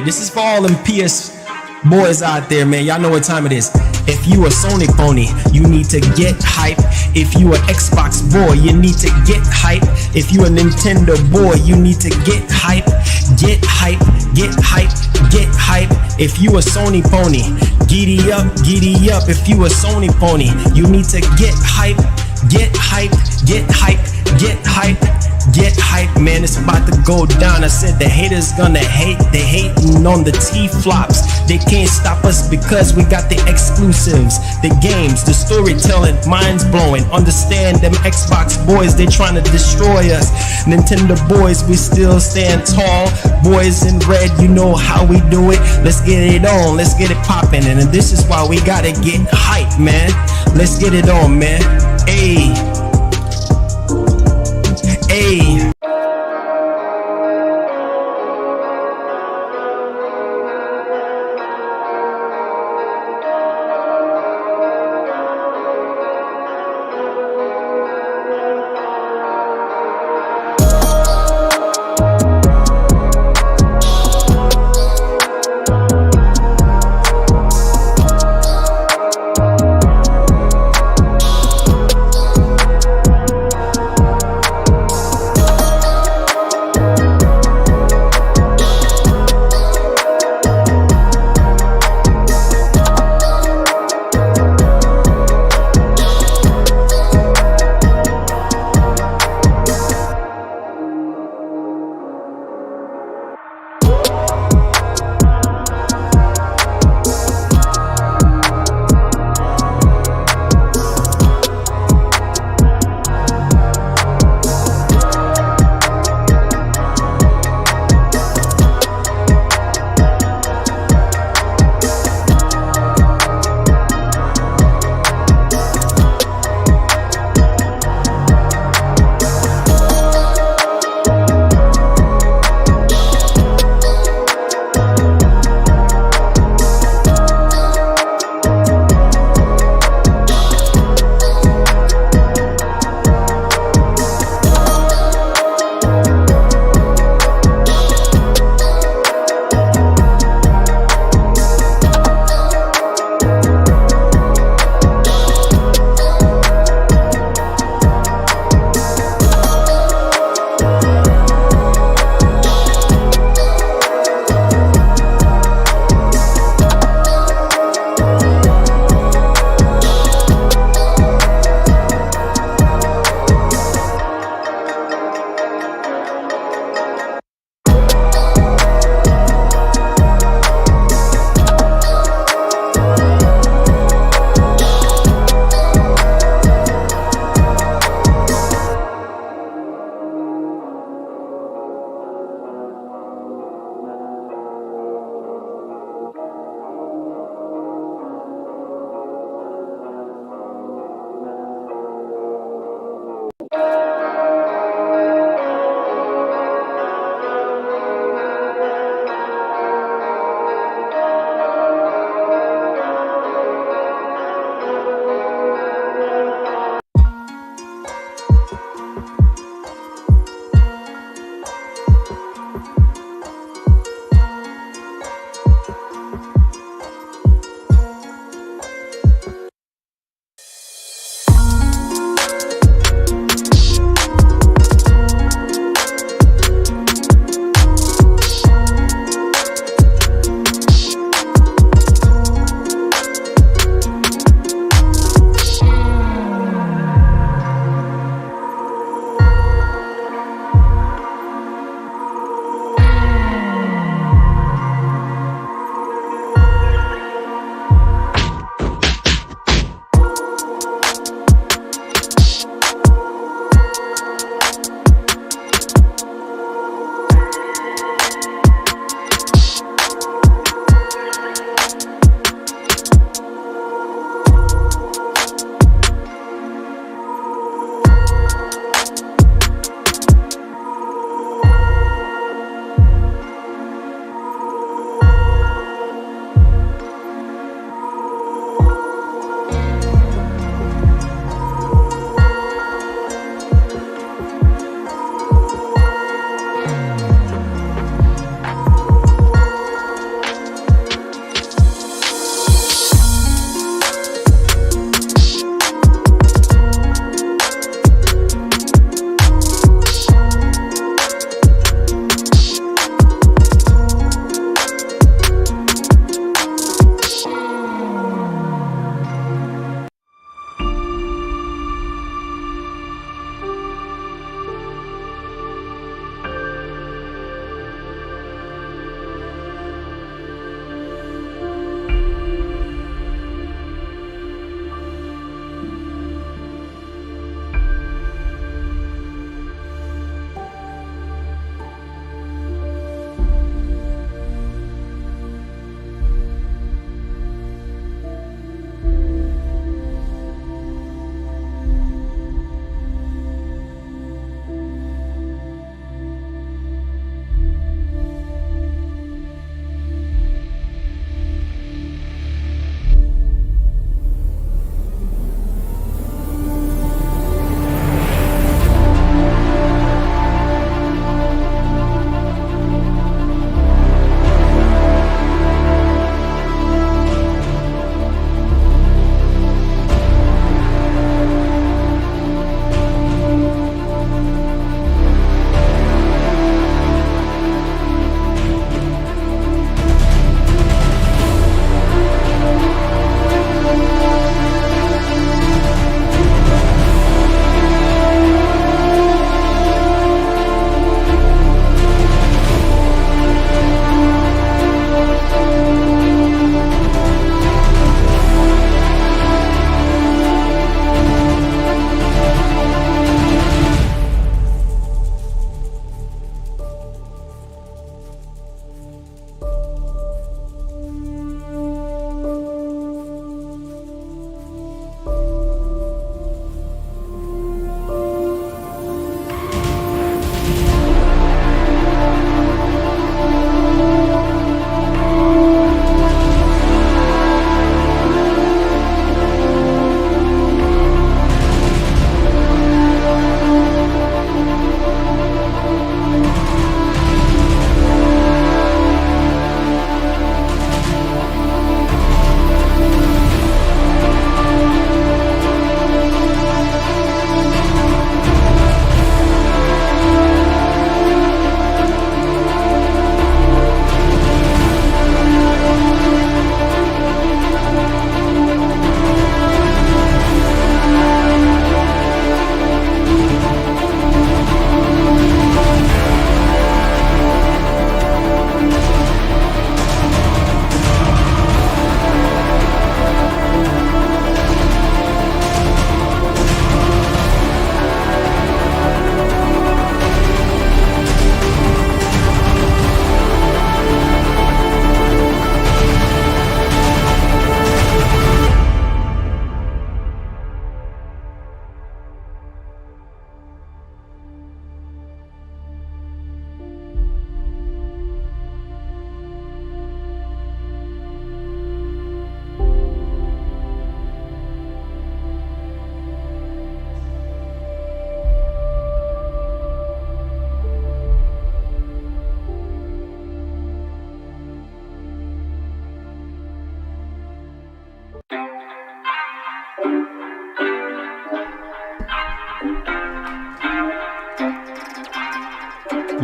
This is for all them PS boys out there, man. Y'all know what time it is. If you a Sony pony, you need to get hype. If you a Xbox boy, you need to get hype. If you a Nintendo boy, you need to get hype. Get hype, get hype, get hype. If you a Sony pony, giddy up, giddy up. If you a Sony pony, you need to get hype, get hype, get hype, get hype. Get hype, man, it's about to go down. I said the haters gonna hate. They hating on the T-flops. They can't stop us because we got the exclusives, the games, the storytelling, minds blowing. Understand them Xbox boys, they trying to destroy us. Nintendo boys, we still stand tall. Boys in red, you know how we do it. Let's get it on, let's get it popping. And this is why we gotta get hype, man. Let's get it on, man. Ayy. Hey.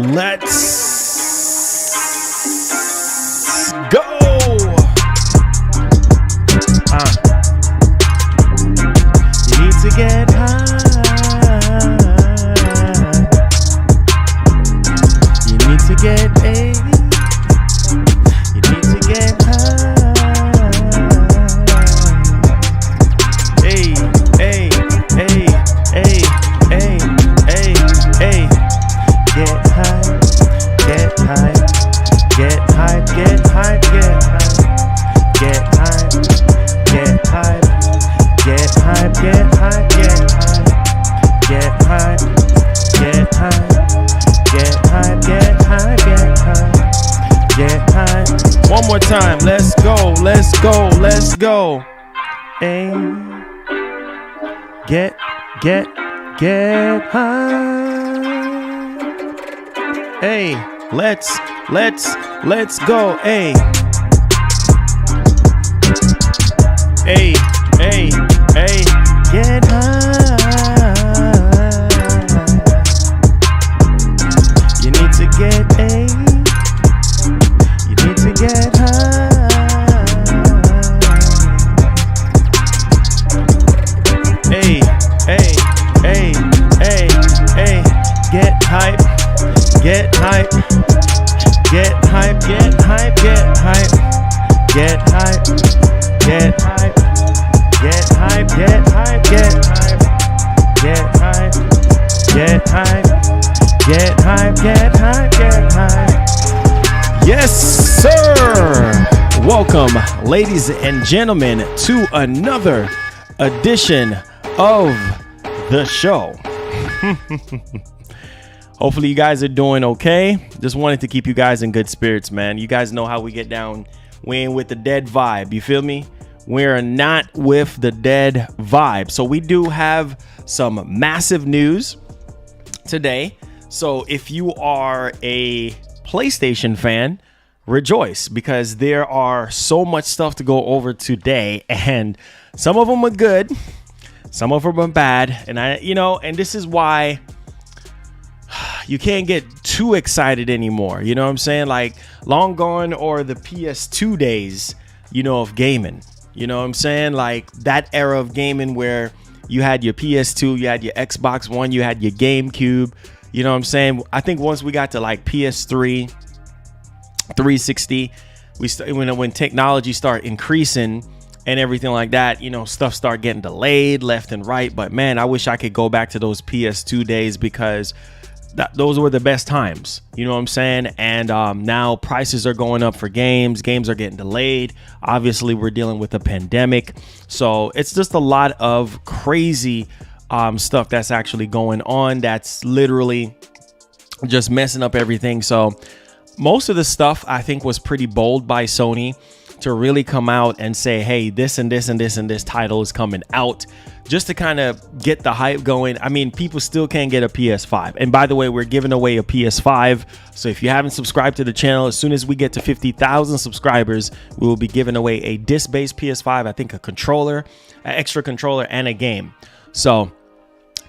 Let's go. You need to get high. You need to get A. You need to get high. Hey, hey, hey, hey, hey, hey, hey. Get high, get high, get high, get high, get high, get high, get high, get high, get high, get high, get high, get high, get high, get high, get high. One more time. Let's go, let's go, let's go. Hey, get high. Hey, let's go. Hey, hey, hey, hey, get high. You need to get A. You need to get high. Hey, hey, hey, hey, hey, get hype. Get hype, get hype, get hype, get hype, get hype, get hype, get hype, get hype, get hype, get hype, get hype, get hype, get hype, get hype. Yes, sir. Welcome, ladies and gentlemen, to another edition of the show. Hopefully you guys are doing okay. Just wanted to keep you guys in good spirits, man. You guys know how we get down. We ain't with the dead vibe. You feel me? We're not with the dead vibe. So we do have some massive news today. So if you are a PlayStation fan, rejoice, because there are so much stuff to go over today, and some of them are good, some of them are bad, and and this is why you can't get too excited anymore. You know what I'm saying? Like, long gone are the PS2 days, of gaming. You know what I'm saying? Like, that era of gaming where you had your PS2, you had your Xbox One, you had your GameCube. You know what I'm saying? I think once we got to like PS3, 360, when technology started increasing and everything like that, stuff started getting delayed left and right. But man, I wish I could go back to those PS2 days, because those were the best times, you know what I'm saying? And now prices are going up for games are getting delayed. Obviously, we're dealing with a pandemic, so it's just a lot of crazy stuff that's actually going on, that's literally just messing up everything. So most of the stuff, I think, was pretty bold by Sony to really come out and say, hey, this and this and this and this title is coming out, just to kind of get the hype going. I mean, people still can't get a PS5. And by the way, we're giving away a PS5. So if you haven't subscribed to the channel, as soon as we get to 50,000 subscribers, we will be giving away a disc-based PS5, I think a controller, an extra controller, and a game. So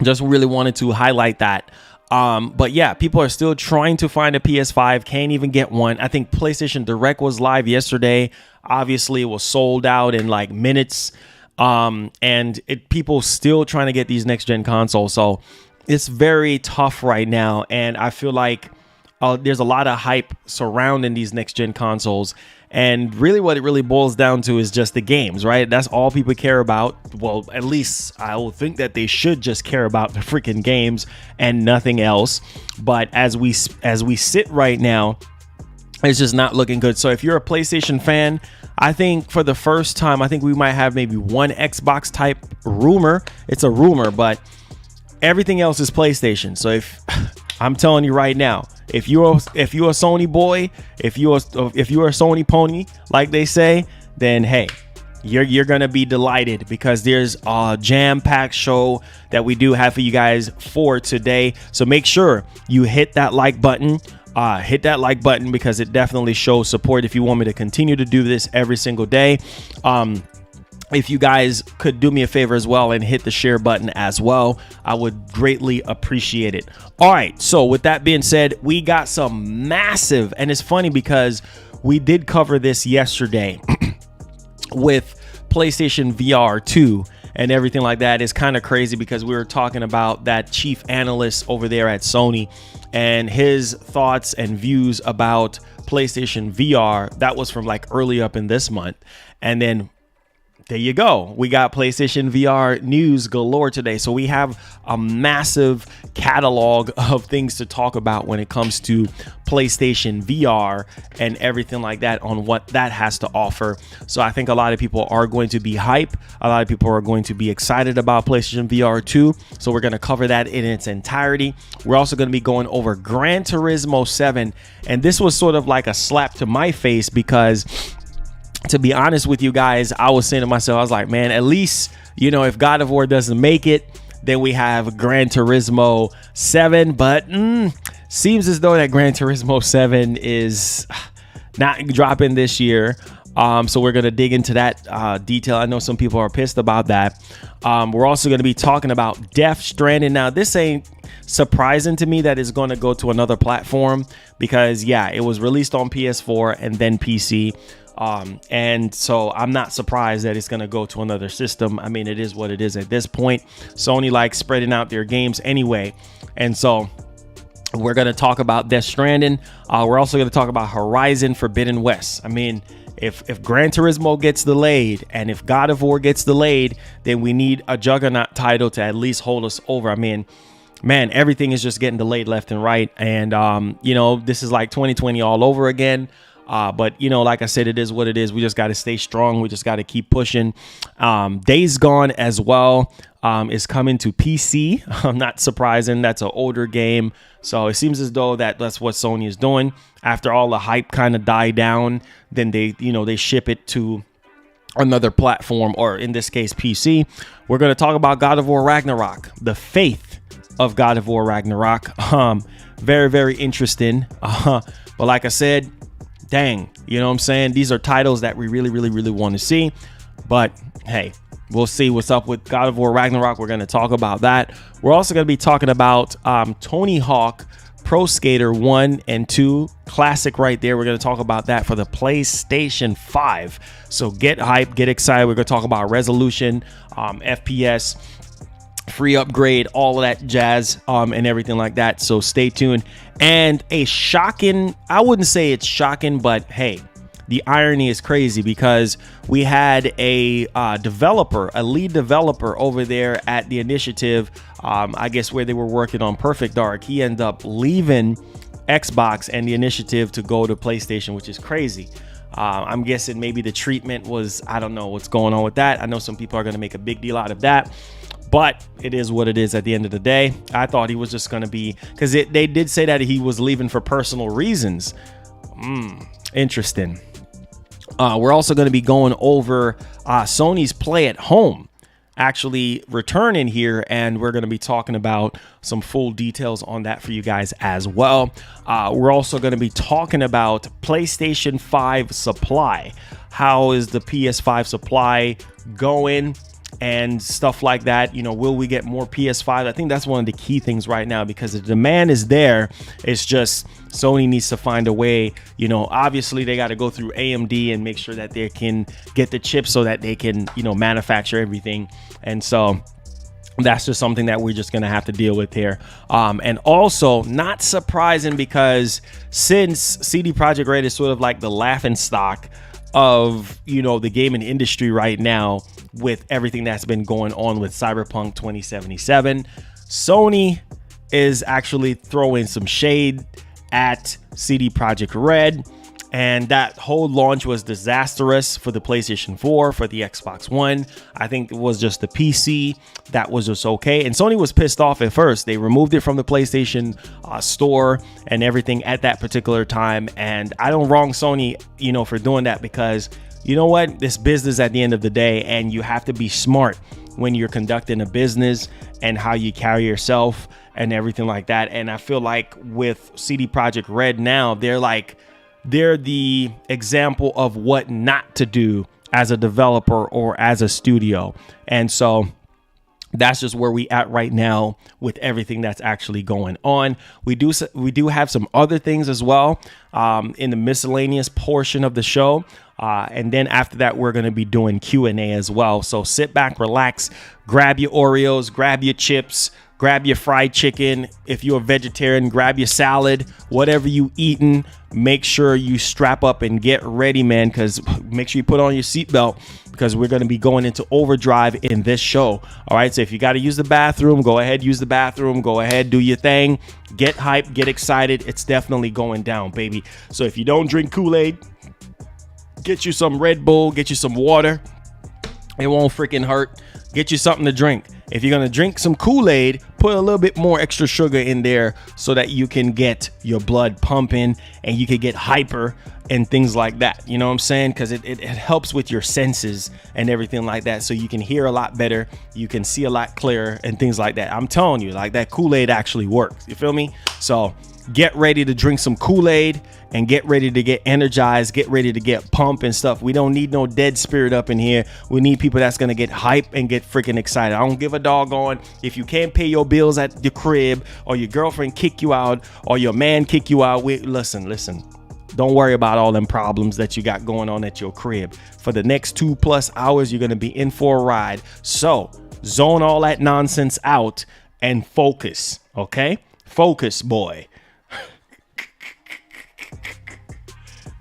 just really wanted to highlight that. But yeah, people are still trying to find a PS5, can't even get one. I think PlayStation Direct was live yesterday. Obviously, it was sold out in like minutes. And people still trying to get these next gen consoles. So it's very tough right now. And I feel like there's a lot of hype surrounding these next gen consoles. And really what it really boils down to is just the games, right? That's all people care about. Well, at least I will think that they should just care about the freaking games and nothing else. But as we sit right now, it's just not looking good. So if you're a PlayStation fan, I think for the first time, I think we might have maybe one Xbox type rumor. It's a rumor, but everything else is PlayStation. So if I'm telling you right now, if you're a Sony boy, if you're a Sony pony, like they say, then hey, you're gonna be delighted, because there's a jam-packed show that we do have for you guys for today. So make sure you hit that like button. Because it definitely shows support if you want me to continue to do this every single day. if you guys could do me a favor as well and hit the share button as well, I would greatly appreciate it. All right, so with that being said, we got some massive, and it's funny because we did cover this yesterday with PlayStation VR 2 and everything like that. Is kind of crazy because we were talking about that chief analyst over there at Sony and his thoughts and views about PlayStation VR. That was from like early up in this month. And then there you go. We got PlayStation VR news galore today. So we have a massive catalog of things to talk about when it comes to PlayStation VR and everything like that, on what that has to offer. So I think a lot of people are going to be hype. A lot of people are going to be excited about PlayStation VR 2. So we're going to cover that in its entirety. We're also going to be going over Gran Turismo 7. And this was sort of like a slap to my face because, to be honest with you guys, I was saying to myself, I was like, man, at least, you know, if God of War doesn't make it, then we have Gran Turismo 7. But seems as though that Gran Turismo 7 is not dropping this year. So we're going to dig into that detail. I know some people are pissed about that. We're also going to be talking about Death Stranding. Now, this ain't surprising to me that it's going to go to another platform because, yeah, it was released on PS4 and then PC. And so I'm not surprised that it's going to go to another system. I mean, it is what it is at this point. Sony likes spreading out their games anyway. And so we're going to talk about Death Stranding. We're also going to talk about Horizon Forbidden West. I mean, if Gran Turismo gets delayed and if God of War gets delayed, then we need a juggernaut title to at least hold us over. I mean, man, everything is just getting delayed left and right. And, you know, this is like 2020 all over again. But, you know, like I said, it is what it is. We just got to stay strong. We just got to keep pushing. Days Gone as well is coming to PC. Not surprising. That's an older game. So it seems as though that's what Sony is doing. After all the hype kind of died down, then they ship it to another platform, or in this case, PC. We're going to talk about God of War Ragnarok, the faith of God of War Ragnarok. Very, very interesting. But like I said, dang, you know what I'm saying? These are titles that we really, really, really want to see. But hey, we'll see what's up with God of War Ragnarok. We're going to talk about that. We're also going to be talking about Tony Hawk Pro Skater 1 and 2. Classic right there. We're going to talk about that for the PlayStation 5. So get hyped, get excited. We're going to talk about resolution, FPS, free upgrade, all of that jazz, and everything like that. So stay tuned. And a shocking, I wouldn't say it's shocking, but hey, the irony is crazy because we had a lead developer over there at the initiative, I guess where they were working on Perfect Dark. He ended up leaving Xbox and the initiative to go to PlayStation, which is crazy. I'm guessing maybe the treatment was, I don't know what's going on with that. I know some people are going to make a big deal out of that. But it is what it is at the end of the day. I thought he was just going to be, because they did say that he was leaving for personal reasons. Interesting. We're also going to be going over Sony's Play at Home actually returning here, and we're going to be talking about some full details on that for you guys as well. We're also going to be talking about PlayStation 5 supply. How is the PS5 supply going? And stuff like that. You know, will we get more PS5? I think that's one of the key things right now because the demand is there. It's just Sony needs to find a way. You know, obviously they got to go through AMD and make sure that they can get the chips so that they can, you know, manufacture everything. And so that's just something that we're just going to have to deal with here. And also not surprising because since CD Projekt Red is sort of like the laughing stock of, you know, the gaming industry right now with everything that's been going on with Cyberpunk 2077, Sony is actually throwing some shade at CD Projekt Red. And that whole launch was disastrous for the PlayStation 4, for the Xbox One. I think it was just the PC that was just okay. And Sony was pissed off at first. They removed it from the PlayStation store and everything at that particular time. And I don't wrong Sony, you know, for doing that because, you know what? This business at the end of the day, and you have to be smart when you're conducting a business and how you carry yourself and everything like that. And I feel like with CD Projekt Red now, they're the example of what not to do as a developer or as a studio. And so that's just where we at right now with everything that's actually going on. We do have some other things as well in the miscellaneous portion of the show. And then after that, we're going to be doing Q&A as well. So sit back, relax, grab your Oreos, grab your chips, grab your fried chicken. If you're a vegetarian, grab your salad, whatever you eating. Make sure you strap up and get ready, man, because make sure you put on your seatbelt because we're going to be going into overdrive in this show. All right. So if you got to use the bathroom, go ahead, use the bathroom. Go ahead, do your thing. Get hyped, get excited. It's definitely going down, baby. So if you don't drink Kool-Aid, get you some Red Bull, get you some water. It won't freaking hurt. Get you something to drink. If you're going to drink some Kool-Aid, put a little bit more extra sugar in there so that you can get your blood pumping and you can get hyper and things like that. You know what I'm saying? Because it helps with your senses and everything like that. So you can hear a lot better. You can see a lot clearer and things like that. I'm telling you, like that Kool-Aid actually works. You feel me? So get ready to drink some Kool-Aid and get ready to get energized, get ready to get pumped and stuff. We don't need no dead spirit up in here. We need people that's going to get hype and get freaking excited. I don't give a doggone if you can't pay your bills at your crib or your girlfriend kick you out or your man kick you out. Listen. Don't worry about all them problems that you got going on at your crib. For the next 2+ hours, you're going to be in for a ride. So zone all that nonsense out and focus. Okay? Focus, boy.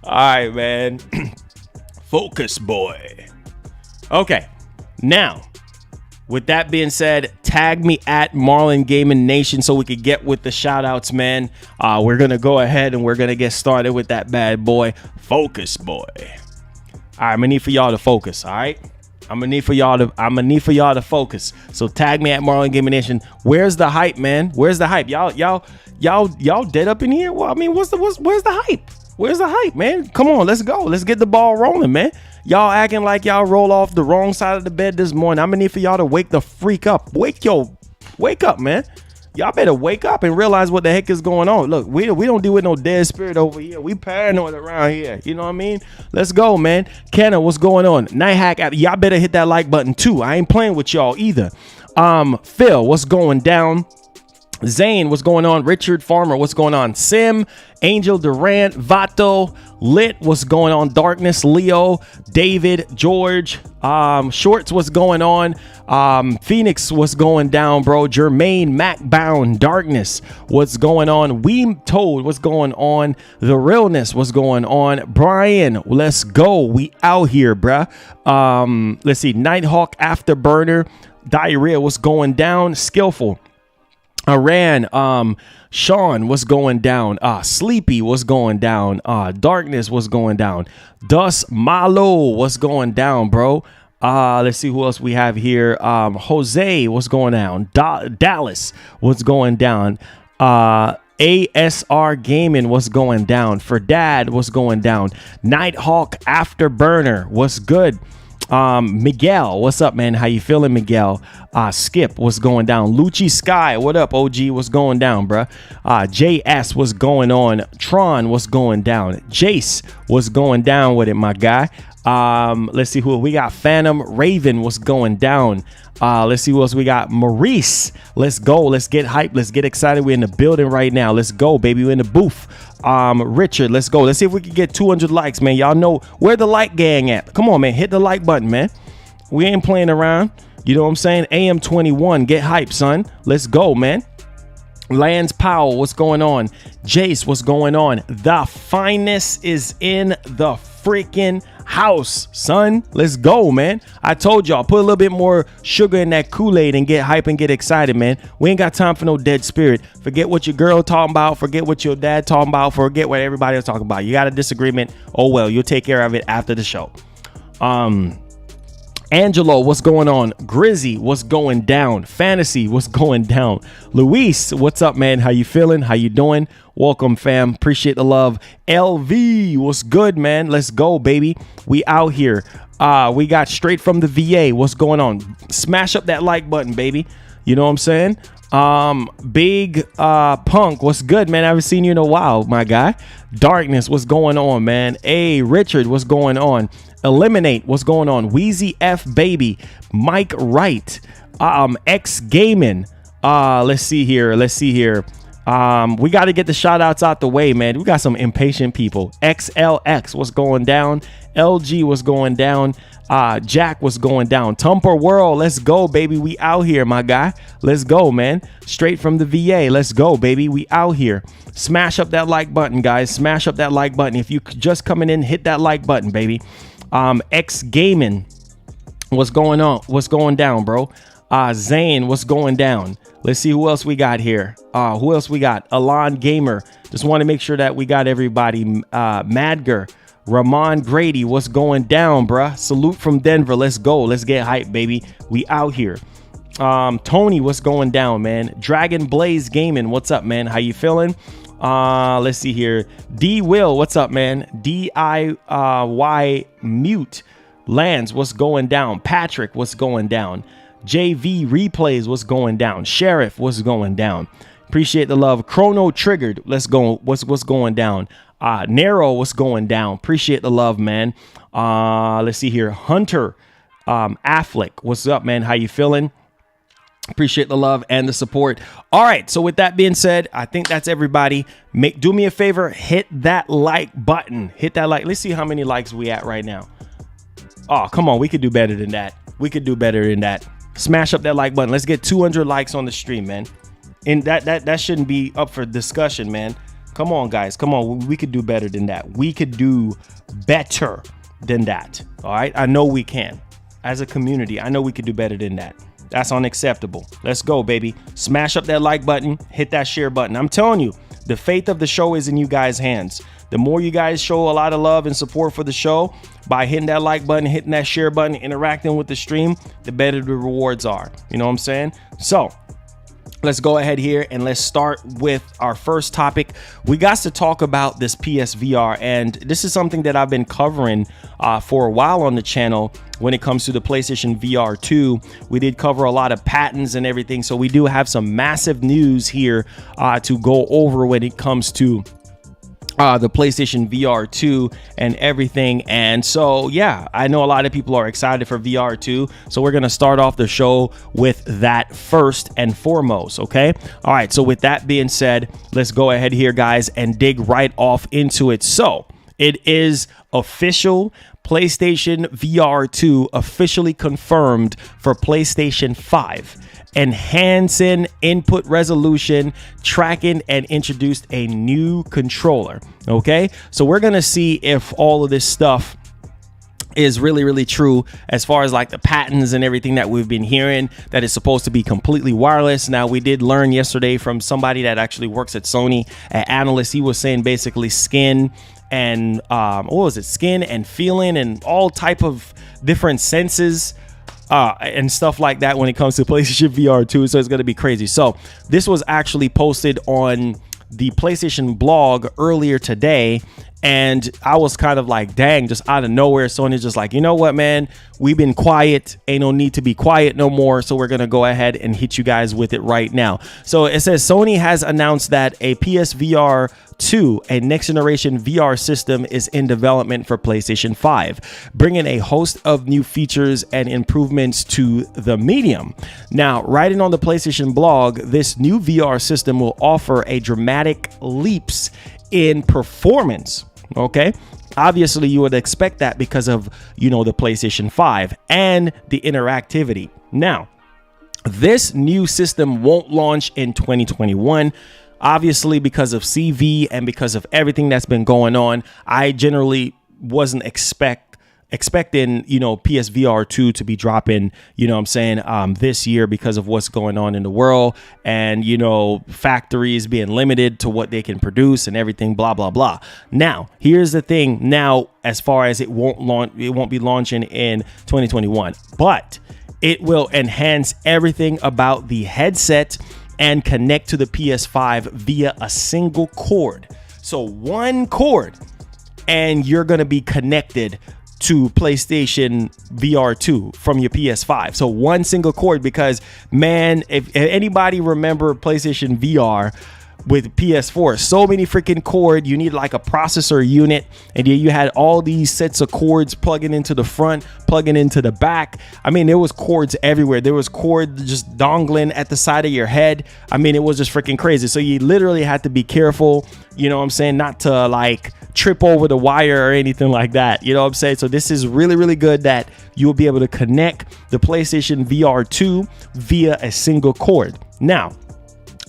All right, man. Focus, boy. Okay. Now, with that being said, tag me at Marlon Gaming Nation so we could get with the shout outs, man. We're going to go ahead and we're going to get started with that bad boy. Focus, boy. All right, I'm going to need for y'all to focus, all right? I'm gonna need for y'all to focus. So tag me at Marlon Gaming Nation. Where's the hype, man? Where's the hype? Y'all dead up in here? Well, I mean, where's the hype? Where's the hype, man? Come on, let's go. Let's get the ball rolling, man. Y'all acting like y'all roll off the wrong side of the bed this morning. I'm gonna need for y'all to wake the freak up. Wake up, man. Y'all better wake up and realize what the heck is going on. Look, we don't deal with no dead spirit over here. We paranoid around here. You know what I mean? Let's go, man. Kenna, what's going on? Night Hack, y'all better hit that like button too. I ain't playing with y'all either. Phil, what's going down? Zane, what's going on? Richard Farmer, what's going on? Sim, Angel Durant, Vato, Lit, what's going on? Darkness, Leo, David, George, Shorts, what's going on? Phoenix, what's going down, bro? Jermaine, Mac Bound, Darkness, what's going on? We Told, what's going on? The Realness, what's going on? Brian, let's go. We out here, bruh. Let's see. Nighthawk, Afterburner, Diarrhea, what's going down? Skillful. Iran, Sean, what's going down? Sleepy, what's going down? Darkness, what's going down? Dust Malo, what's going down, bro? Let's see who else we have here. Jose, what's going down? Dallas, what's going down? ASR Gaming, what's going down? For Dad, what's going down? Nighthawk Afterburner, what's good? Miguel, what's up, man? How you feeling, Miguel? Skip, what's going down? Lucci Sky, what up, OG? What's going down, bruh? JS, what's going on? Tron, what's going down? Jace, what's going down with it, my guy? Let's see who we got. Phantom Raven, what's going down? Let's see who else we got. Maurice, let's go. Let's get hyped. Let's get excited. We're in the building right now. Let's go, baby. We're in the booth. Richard, let's go. Let's see if we can get 200 likes, man. Y'all know where the like gang at. Come on, man. Hit the like button, man. We ain't playing around. You know what I'm saying? AM21, get hyped, son. Let's go, man. Lance Powell, what's going on? Jace, what's going on? The finest is in the freaking house, son. Let's go, man. I told y'all, put a little bit more sugar in that Kool-Aid and get hype and get excited, man. We ain't got time for no dead spirit. Forget what your girl talking about. Forget what your dad talking about. Forget what everybody else talking about. You got a disagreement. Oh, well, you'll take care of it after the show. Angelo, what's going on? Grizzy, what's going down? Fantasy, what's going down? Luis, what's up, man? How you feeling? How you doing? Welcome, fam. Appreciate the love. LV, what's good, man? Let's go, baby. We out here. We got straight from the VA. What's going on? Smash up that like button, baby. You know what I'm saying? Big Punk, what's good, man? I haven't seen you in a while, my guy. Darkness, what's going on, man? Hey, Richard, what's going on? Eliminate, what's going on? Wheezy F Baby, Mike Wright, X Gaming. Let's see here. We got to get the shout outs out the way, man. We got some impatient people. XLX, what's going down? LG, what's going down? Jack, what's going down? Tumper World, let's go, baby. We out here, my guy. Let's go, man. Straight from the VA. Let's go, baby. We out here. Smash up that like button, guys. Smash up that like button. If you just coming in, hit that like button, baby. X Gaming, what's going on? What's going down, bro? Zane, what's going down? Let's see who else we got here. Who else we got? Alon Gamer. Just want to make sure that we got everybody. Madger. Ramon Grady, what's going down, bruh? Salute from Denver. Let's go. Let's get hype, baby. We out here. Tony, what's going down, man? Dragon Blaze Gaming, what's up, man? How you feeling? Let's see here. D Will, what's up, man? DIY Mute. Lance, what's going down? Patrick, what's going down? JV Replays, what's going down? Sheriff, what's going down? Appreciate the love. Chrono Triggered, let's go. What's going down? Narrow, what's going down? Appreciate the love, man. Let's see here. Hunter Affleck, what's up, man? How you feeling? Appreciate the love and the support. All right, so with that being said, I think that's everybody. Do me a favor, hit that like button. Hit that like. Let's see how many likes we at right now. Oh, come on, we could do better than that. We could do better than that. Smash up that like button. Let's get 200 likes on the stream, man. And that shouldn't be up for discussion, man. Come on, guys. Come on. We could do better than that. We could do better than that. All right. I know we can. As a community, I know we could do better than that. That's unacceptable. Let's go, baby. Smash up that like button. Hit that share button. I'm telling you, the fate of the show is in you guys' hands. The more you guys show a lot of love and support for the show by hitting that like button, hitting that share button, interacting with the stream, the better the rewards are. You know what I'm saying? So let's go ahead here and let's start with our first topic. We got to talk about this PSVR, and this is something that I've been covering for a while on the channel. When it comes to the PlayStation VR 2, we did cover a lot of patents and everything, so we do have some massive news here to go over when it comes to the PlayStation VR 2 and everything. And so, yeah, I know a lot of people are excited for VR 2. So we're going to start off the show with that first and foremost. Okay. All right. So with that being said, let's go ahead here, guys, and dig right off into it. So it is official. PlayStation VR 2 officially confirmed for PlayStation 5. Enhancing input resolution, tracking, and introduced a new controller. Okay, so we're gonna see if all of this stuff is really true as far as like the patents and everything that we've been hearing, that is supposed to be completely wireless. Now, we did learn yesterday from somebody that actually works at Sony, an analyst. He was saying basically skin and skin and feeling and all type of different senses and stuff like that when it comes to PlayStation VR 2. So it's going to be crazy. So this was actually posted on the PlayStation blog earlier today, and I was kind of like, dang, just out of nowhere, Sony's just like, you know what, man, we've been quiet, ain't no need to be quiet no more, so we're gonna go ahead and hit you guys with it right now. So it says Sony has announced that a PSVR 2, a next generation VR system, is in development for PlayStation 5, bringing a host of new features and improvements to the medium. Now, writing on the PlayStation blog, this new VR system will offer a dramatic leaps in performance. Okay, obviously you would expect that because of, you know, the PlayStation 5 and the interactivity. Now, this new system won't launch in 2021. Obviously, because of CV and because of everything that's been going on, I generally wasn't expecting, you know, PSVR 2 to be dropping, you know what I'm saying, this year because of what's going on in the world and, you know, factories being limited to what they can produce and everything, blah, blah, blah. Now, here's the thing. Now, as far as it won't be launching in 2021, but it will enhance everything about the headset and connect to the PS5 via a single cord. So one cord, and you're going to be connected to PlayStation VR 2 from your PS5. So one single cord, because man, if anybody remember PlayStation VR with PS4, so many freaking cord, you need like a processor unit, and you had all these sets of cords plugging into the front, plugging into the back. I mean, there was cords everywhere. There was cord just dongling at the side of your head. I mean, it was just freaking crazy. So you literally had to be careful, you know what I'm saying, not to like trip over the wire or anything like that, you know what I'm saying. So this is really, really good that you'll be able to connect the PlayStation VR 2 via a single cord. Now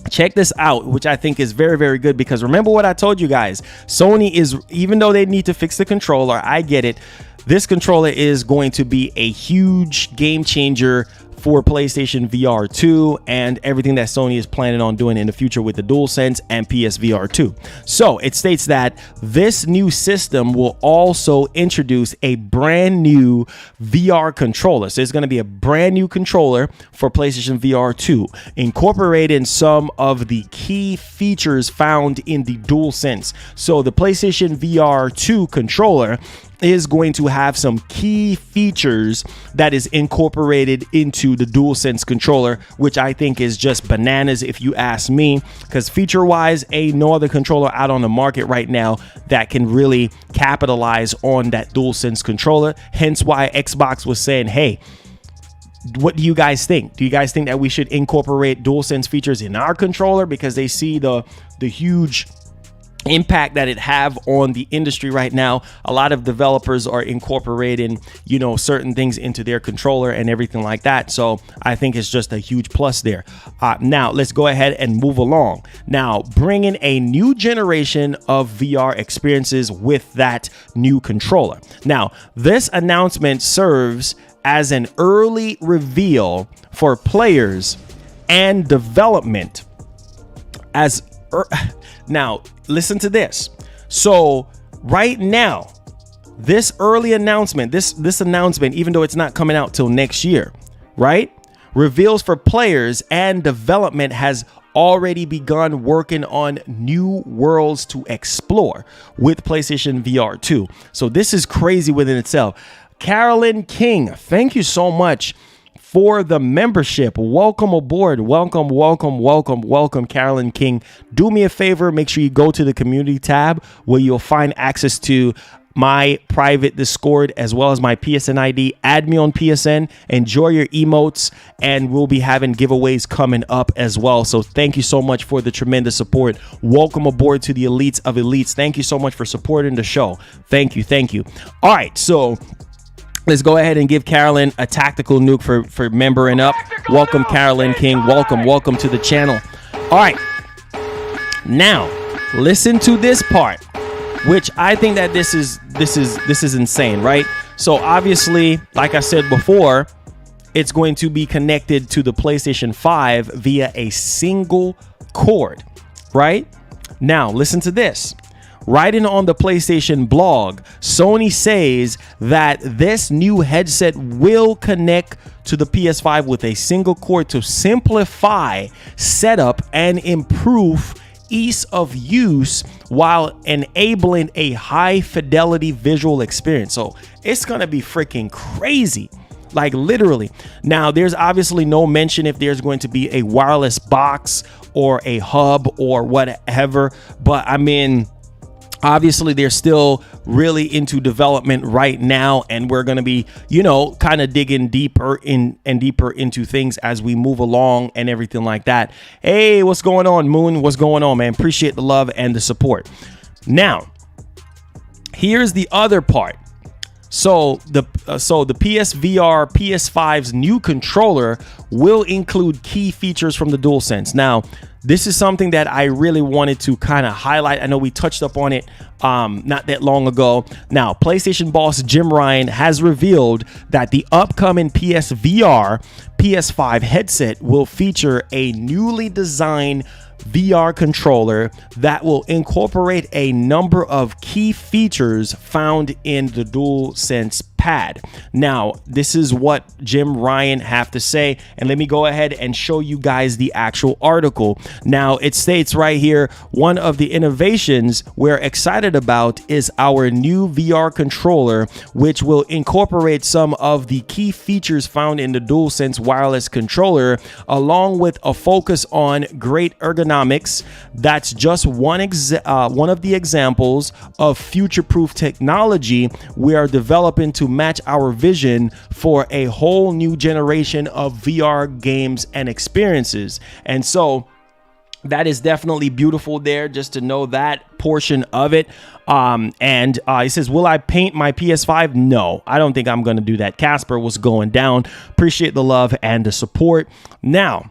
check this out, which I think is very, very good, because remember what I told you guys, Sony is, even though they need to fix the controller, I get it, this controller is going to be a huge game changer for PlayStation VR 2 and everything that Sony is planning on doing in the future with the DualSense and PSVR 2. So it states that this new system will also introduce a brand new VR controller. So it's going to be a brand new controller for PlayStation VR 2, incorporating some of the key features found in the DualSense. So the PlayStation VR 2 controller is going to have some key features that is incorporated into the DualSense controller, which I think is just bananas if you ask me, because feature wise, ain't no other controller out on the market right now that can really capitalize on that DualSense controller. Hence why Xbox was saying, hey, what do you guys think? Do you guys think that we should incorporate DualSense features in our controller, because they see the huge impact that it have on the industry right now? A lot of developers are incorporating, you know, certain things into their controller and everything like that. So I think it's just a huge plus there. Now let's go ahead and move along. Now bringing a new generation of VR experiences with that new controller. Now this announcement serves as an early reveal for players and development now, listen to this. So right now, this early announcement, this announcement, even though it's not coming out till next year, right, reveals for players and development has already begun working on new worlds to explore with PlayStation VR 2. So this is crazy within itself. Carolyn King, thank you so much for the membership. Welcome aboard. Welcome, Carolyn King. Do me a favor, make sure you go to the community tab where you'll find access to my private Discord as well as my PSN ID. Add me on PSN, enjoy your emotes, and we'll be having giveaways coming up as well. So thank you so much for the tremendous support. Welcome aboard to the elites of elites. Thank you so much for supporting the show. Thank you. All right, so let's go ahead and give Carolyn a tactical nuke for membering up. Welcome, Carolyn King. Welcome to the channel. All right. Now, listen to this part, which I think that this is insane, right? So obviously, like I said before, it's going to be connected to the PlayStation 5 via a single cord, right? Now, listen to this. Writing on the PlayStation blog, Sony says that this new headset will connect to the PS5 with a single cord to simplify setup and improve ease of use while enabling a high fidelity visual experience. So it's gonna be freaking crazy, like literally. Now there's obviously no mention if there's going to be a wireless box or a hub or whatever, but I mean, obviously they're still really into development right now, and we're going to be, you know, kind of digging deeper into things as we move along and everything like that. Hey, what's going on, Moon? What's going on, man? Appreciate the love and the support. Now, here's the other part. So the PSVR PS5's new controller will include key features from the DualSense. Now, this is something that I really wanted to kind of highlight. I know we touched up on it not that long ago. Now, PlayStation boss Jim Ryan has revealed that the upcoming PSVR PS5 headset will feature a newly designed VR controller that will incorporate a number of key features found in the DualSense pad. Now, this is what Jim Ryan have to say, and let me go ahead and show you guys the actual article. Now, it states right here, one of the innovations we're excited about is our new VR controller, which will incorporate some of the key features found in the DualSense wireless controller, along with a focus on great ergonomics. That's just one of the examples of future-proof technology we are developing to match our vision for a whole new generation of VR games and experiences. And so that is definitely beautiful there, just to know that portion of it. He says, will I paint my PS5? No, I don't think I'm going to do that. Casper, was going down. Appreciate the love and the support. Now,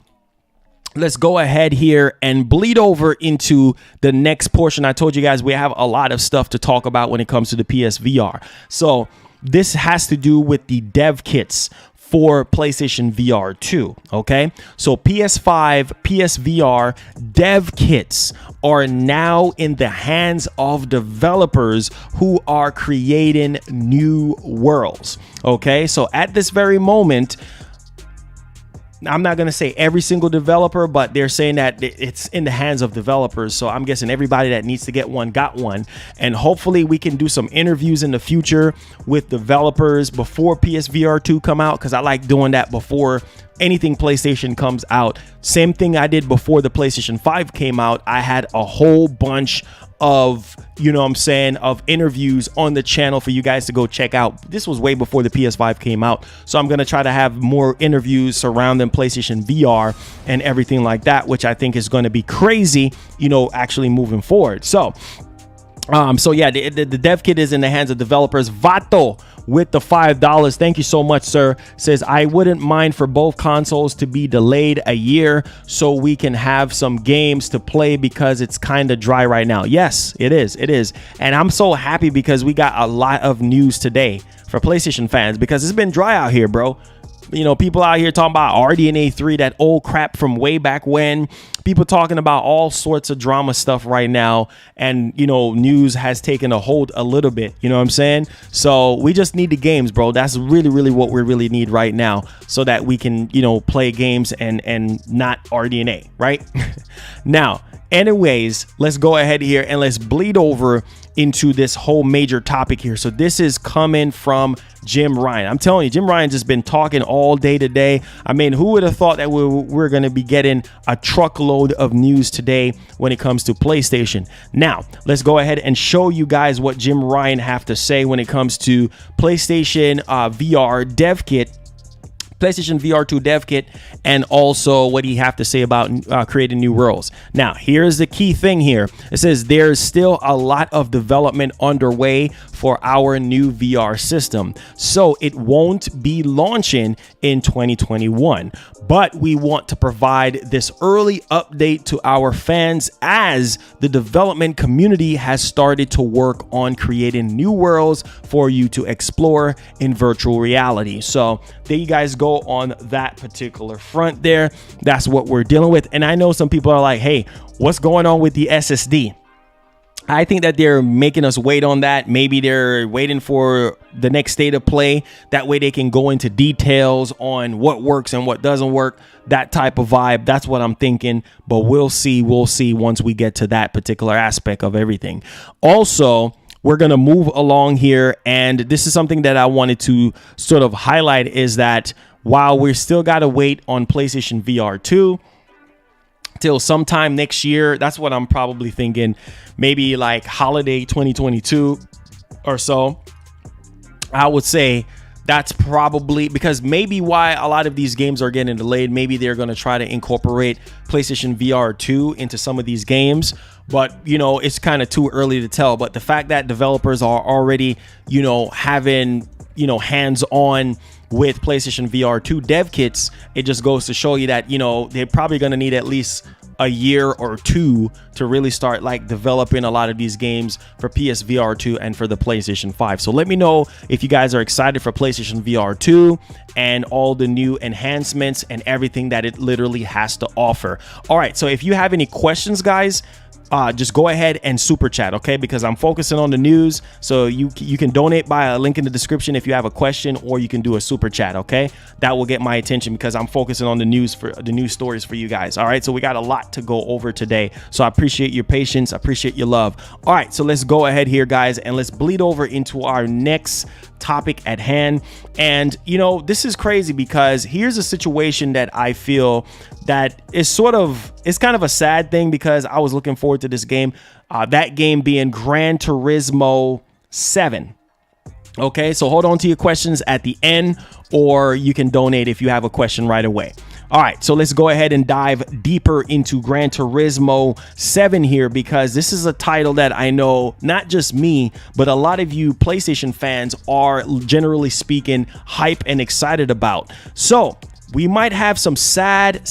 let's go ahead here and bleed over into the next portion. I told you guys we have a lot of stuff to talk about when it comes to the PSVR. So this has to do with the dev kits for PlayStation VR 2. Okay, so PS5, PSVR dev kits are now in the hands of developers who are creating new worlds. Okay, so at this very moment, I'm not going to say every single developer, but they're saying that it's in the hands of developers. So I'm guessing everybody that needs to get one got one. And hopefully we can do some interviews in the future with developers before PSVR 2 come out, because I like doing that before anything PlayStation comes out. Same thing I did before the PlayStation 5 came out. I had a whole bunch of, of interviews on the channel for you guys to go check out. This was way before the PS5 came out. So I'm going to try to have more interviews surrounding PlayStation VR and everything like that, which I think is going to be crazy, actually moving forward. So yeah, the dev kit is in the hands of developers. Vato with the $5. Thank you so much, sir. Says, I wouldn't mind for both consoles to be delayed a year so we can have some games to play, because it's kind of dry right now. Yes, it is. It is. And I'm so happy because we got a lot of news today for PlayStation fans, because it's been dry out here, bro. People out here talking about RDNA 3, that old crap from way back when. People talking about all sorts of drama stuff right now. And, news has taken a hold a little bit. You know what I'm saying? So we just need the games, bro. That's really, really what we really need right now, so that we can, play games and not RDNA, right? Now, anyways, let's go ahead here and let's bleed over into this whole major topic here. So this is coming from Jim Ryan. I'm telling you, Jim Ryan's just been talking all day today. I mean, who would have thought that we're going to be getting a truckload of news today when it comes to PlayStation? Now, let's go ahead and show you guys what Jim Ryan have to say when it comes to PlayStation VR dev kit, PlayStation VR 2 dev kit, and also what he have to say about creating new worlds. Now, here's the key thing here. It says there's still a lot of development underway for our new VR system, so it won't be launching in 2021. But we want to provide this early update to our fans, as the development community has started to work on creating new worlds for you to explore in virtual reality. So there you guys go on that particular front there. That's what we're dealing with. And I know some people are like, hey, what's going on with the SSD? I think that they're making us wait on that. Maybe they're waiting for the next state of play. That way they can go into details on what works and what doesn't work. That type of vibe. That's what I'm thinking. But we'll see. We'll see once we get to that particular aspect of everything. Also, we're going to move along here. And this is something that I wanted to sort of highlight, is that while we're still got to wait on PlayStation VR 2 till sometime next year, that's what I'm probably thinking, maybe like holiday 2022 or so. I would say that's probably because maybe why a lot of these games are getting delayed. Maybe they're going to try to incorporate PlayStation VR 2 into some of these games, but it's kind of too early to tell. But the fact that developers are already having hands-on with PlayStation VR 2 dev kits, it just goes to show you that they're probably going to need at least a year or two to really start like developing a lot of these games for PSVR 2 and for the PlayStation 5. So let me know if you guys are excited for PlayStation VR 2 and all the new enhancements and everything that it literally has to offer. All right, so if you have any questions, guys, just go ahead and super chat, okay? Because I'm focusing on the news. So you can donate by a link in the description if you have a question, or you can do a super chat, okay? That will get my attention because I'm focusing on the news stories for you guys. All right, so we got a lot to go over today. So I appreciate your patience. I appreciate your love. All right, so let's go ahead here, guys, and let's bleed over into our next topic at hand. And you know, this is crazy because here's a situation that I feel that is it's kind of a sad thing, because I was looking forward to this game, that game being Gran Turismo 7. Okay, so hold on to your questions at the end, or you can donate if you have a question right away. All right, so let's go ahead and dive deeper into Gran Turismo 7 here, because this is a title that I know not just me, but a lot of you PlayStation fans are, generally speaking, hype and excited about. So we might have some sad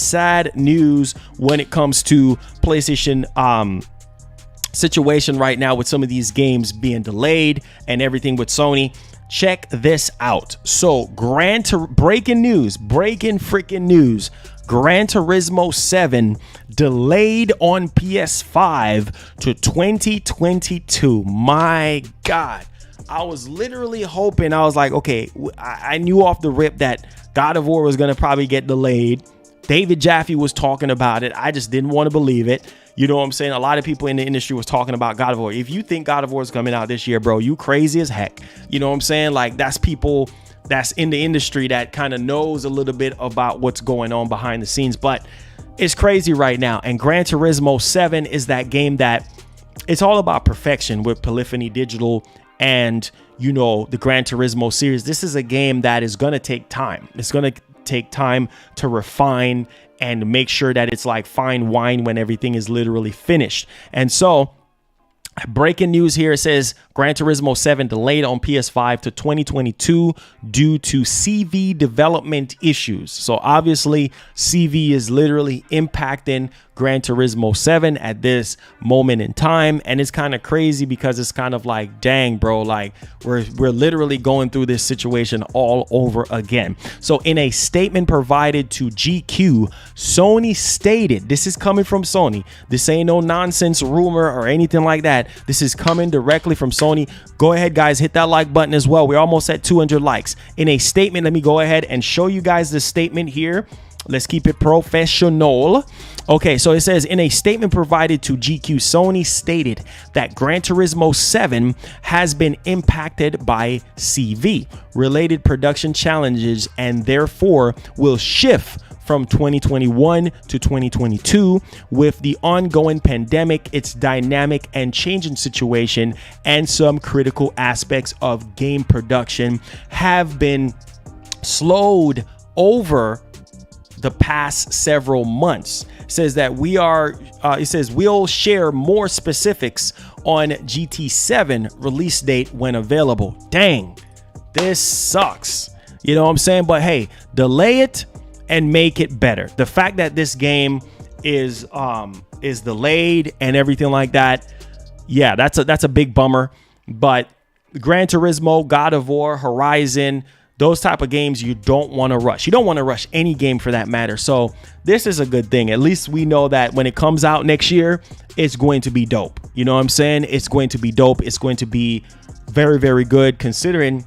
news when it comes to PlayStation situation right now, with some of these games being delayed and everything with Sony. Check this out. So breaking freaking news. Gran Turismo 7 delayed on PS5 to 2022. My God. I was literally hoping, I was like, okay, I knew off the rip that God of War was going to probably get delayed. David Jaffe was talking about it. I just didn't want to believe it. You know what I'm saying? A lot of people in the industry was talking about God of War. If you think God of War is coming out this year, bro, you crazy as heck. You know what I'm saying? Like, that's people that's in the industry that kind of knows a little bit about what's going on behind the scenes. But it's crazy right now. And Gran Turismo 7 is that game that it's all about perfection with Polyphony Digital and, you know, the Gran Turismo series. This is a game that is going to take time. It's going to take time to refine and make sure that it's like fine wine when everything is literally finished. And so, breaking news here, it says Gran Turismo 7 delayed on PS5 to 2022 due to CV development issues. So obviously CV is literally impacting Gran Turismo 7 at this moment in time. And it's kind of crazy because it's kind of like, dang, bro, like we're literally going through this situation all over again. So in a statement provided to GQ, Sony stated, this is coming from Sony. This ain't no nonsense rumor or anything like that. This is coming directly from Sony. Go ahead, guys, hit that like button as well. We're almost at 200 likes. In a statement, let me go ahead and show you guys this statement here. Let's keep it professional. Okay, so it says, in a statement provided to GQ, Sony stated that Gran Turismo 7 has been impacted by CV related production challenges and therefore will shift from 2021 to 2022 with the ongoing pandemic, its dynamic and changing situation, and some critical aspects of game production have been slowed over the past several months. It says that we'll share more specifics on GT7 release date when available. Dang, this sucks. You know what I'm saying? But hey, delay it and make it better. The fact that this game is delayed and everything like that, yeah, that's a big bummer. But Gran Turismo, God of War, Horizon, those type of games you don't want to rush. You don't want to rush any game for that matter. So this is a good thing. At least we know that when it comes out next year, it's going to be dope. You know what I'm saying? It's going to be dope. It's going to be very, very good considering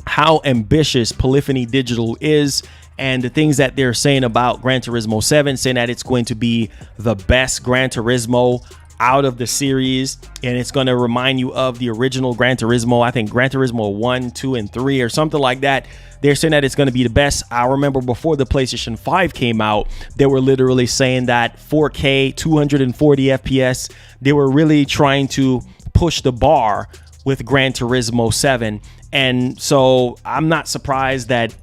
how ambitious Polyphony Digital is and the things that they're saying about Gran Turismo 7, saying that it's going to be the best Gran Turismo out of the series, and it's going to remind you of the original Gran Turismo. I think Gran Turismo 1, 2, and 3 or something like that. They're saying that it's going to be the best. I remember before the PlayStation 5 came out, they were literally saying that 4K, 240 FPS, they were really trying to push the bar with Gran Turismo 7. And so I'm not surprised that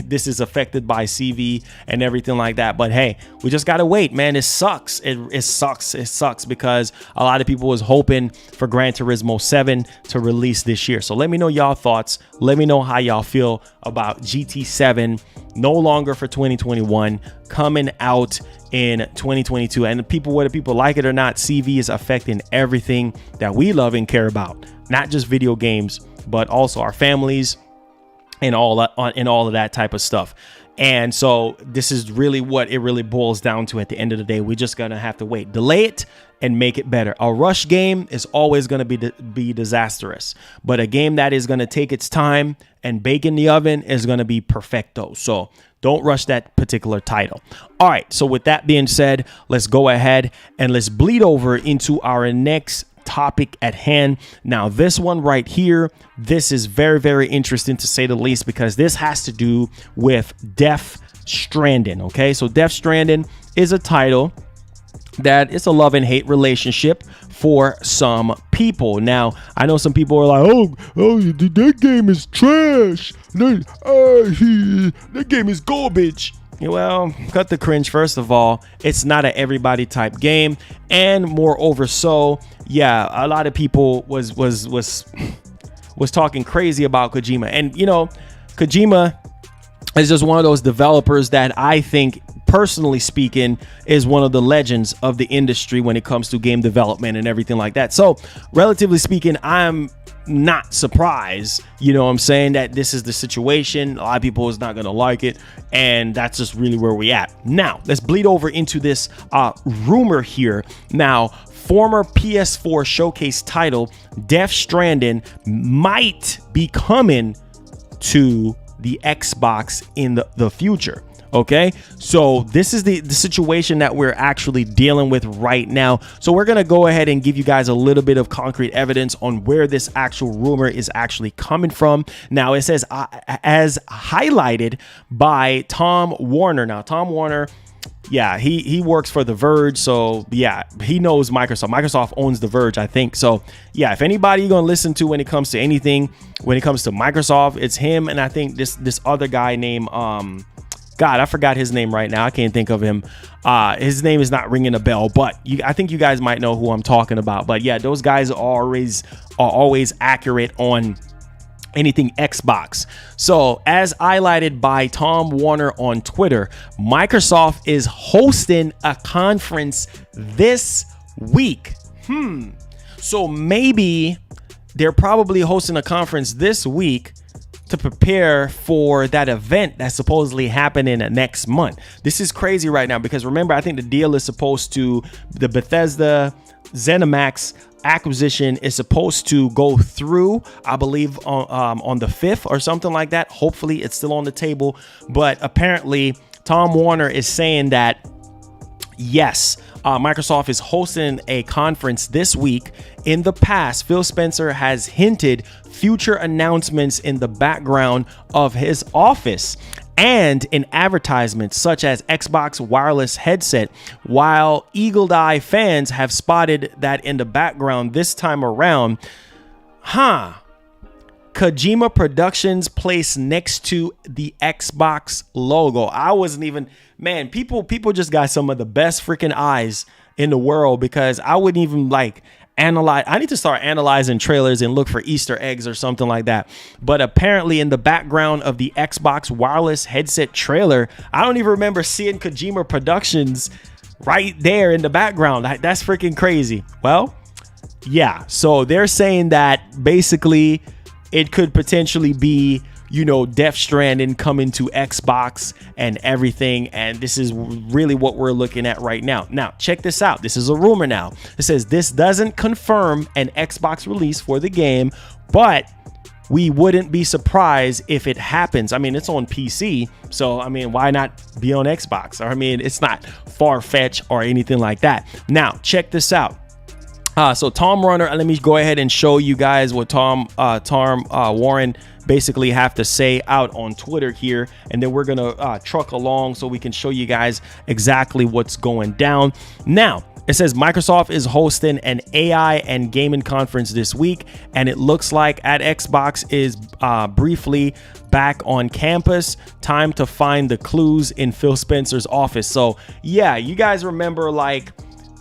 this is affected by CV and everything like that. But hey, we just gotta wait, man. It sucks. It sucks because a lot of people was hoping for Gran Turismo 7 to release this year. So let me know y'all thoughts. Let me know how y'all feel about GT7 no longer for 2021, coming out in 2022. And whether people like it or not, CV is affecting everything that we love and care about, not just video games, but also our families, and all of that type of stuff. And so this is really what it really boils down to at the end of the day. We're just gonna have to wait, delay it, and make it better. A rush game is always going to be disastrous, but a game that is going to take its time and bake in the oven is going to be perfecto. So don't rush that particular title. All right, so with that being said, let's go ahead and let's bleed over into our next topic at hand. Now, this one right here, this is very, very interesting to say the least, because this has to do with Death Stranding. Okay, so Death Stranding is a title that it's a love and hate relationship for some people. Now, I know some people are like, oh, that game is trash. That game is garbage. Well, cut the cringe. First of all, it's not an everybody type game, and moreover, so yeah, a lot of people was talking crazy about Kojima, and you know, Kojima is just one of those developers that I think, personally speaking, is one of the legends of the industry when it comes to game development and everything like that. So relatively speaking, I'm not surprised, you know what I'm saying, that this is the situation. A lot of people is not going to like it, and that's just really where we at. Now, let's bleed over into this rumor here. Now, former PS4 showcase title Death Stranding might be coming to the Xbox in the future. Okay, so this is the situation that we're actually dealing with right now. So we're going to go ahead and give you guys a little bit of concrete evidence on where this actual rumor is actually coming from. Now, it says as highlighted by Tom Warner. Now, Tom Warner, yeah, he works for The Verge. So yeah, he knows Microsoft. Microsoft owns The Verge, I think. So yeah, if anybody you're going to listen to when it comes to anything, when it comes to Microsoft, it's him. And I think this other guy named, God, I forgot his name right now. I can't think of him. His name is not ringing a bell, but I think you guys might know who I'm talking about. But yeah, those guys are always accurate on anything Xbox. So as highlighted by Tom Warner on Twitter, Microsoft is hosting a conference this week. So maybe they're probably hosting a conference this week to prepare for that event that's supposedly happening next month. This is crazy right now, because remember, I think the deal is supposed to, the Bethesda ZeniMax acquisition is supposed to go through, I believe, on the 5th or something like that. Hopefully it's still on the table, but apparently Tom Warner is saying that yes, Microsoft is hosting a conference this week. In the past, Phil Spencer has hinted future announcements in the background of his office and in advertisements such as Xbox wireless headset, while eagle-eye fans have spotted that in the background this time around. Kojima Productions placed next to the Xbox logo. I wasn't even, man, people just got some of the best freaking eyes in the world, because I wouldn't even analyze. I need to start analyzing trailers and look for Easter eggs or something like that. But apparently in the background of the Xbox wireless headset trailer, I don't even remember seeing Kojima Productions right there in the background. That's freaking crazy. Well, yeah. So they're saying that basically it could potentially be, you know, Death Stranding coming to Xbox and everything. And this is really what we're looking at right now. Now, check this out. This is a rumor now. It says this doesn't confirm an Xbox release for the game, but we wouldn't be surprised if it happens. I mean, it's on PC, so I mean, why not be on Xbox? Or I mean, it's not far-fetched or anything like that. Now, check this out. So Tom Warner, let me go ahead and show you guys what Tom Warren basically have to say out on Twitter here, and then we're gonna truck along so we can show you guys exactly what's going down. Now, it says Microsoft is hosting an AI and gaming conference this week, and it looks like at Xbox is briefly back on campus. Time to find the clues in Phil Spencer's office. So yeah, you guys remember, like,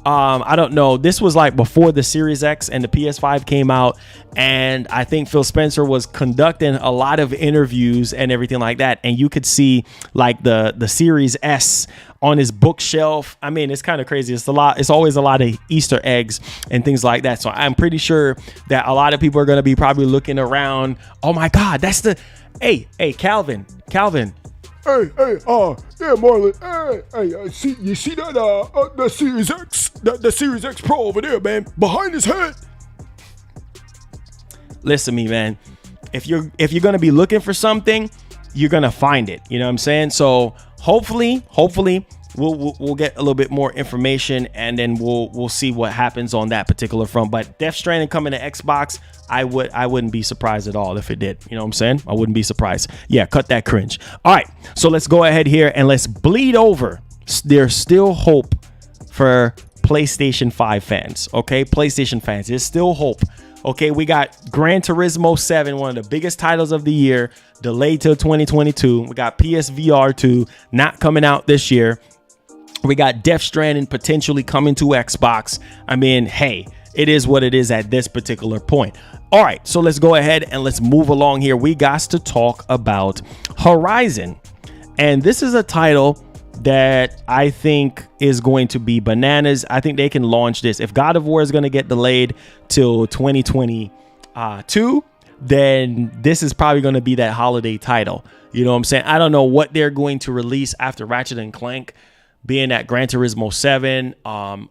I don't know, this was like before the Series X and the PS5 came out, and I think Phil Spencer was conducting a lot of interviews and everything like that, and you could see like the Series S on his bookshelf. I mean, it's kind of crazy. It's always a lot of Easter eggs and things like that. So I'm pretty sure that a lot of people are going to be probably looking around. Oh my God, that's the Hey, Calvin. Hey, yeah, Marlon. Hey, you see that, the Series X, the Series X Pro over there, man, behind his head? Listen to me, man. If you're gonna be looking for something, you're gonna find it. You know what I'm saying? So hopefully, we'll get a little bit more information, and then we'll see what happens on that particular front. But Death Stranding coming to Xbox, I wouldn't be surprised at all if it did. You know what I'm saying? I wouldn't be surprised. Yeah, cut that cringe. All right, so let's go ahead here and let's bleed over. There's still hope for PlayStation 5 fans. Okay, PlayStation fans, there's still hope. Okay, we got Gran Turismo 7, one of the biggest titles of the year, delayed till 2022. We got PSVR 2 not coming out this year. We got Death Stranding potentially coming to Xbox. I mean, hey, it is what it is at this particular point. All right, so let's go ahead and let's move along here. We got to talk about Horizon. And this is a title that I think is going to be bananas. I think they can launch this. If God of War is going to get delayed till 2022, then this is probably going to be that holiday title. You know what I'm saying? I don't know what they're going to release after Ratchet and Clank being at Gran Turismo 7,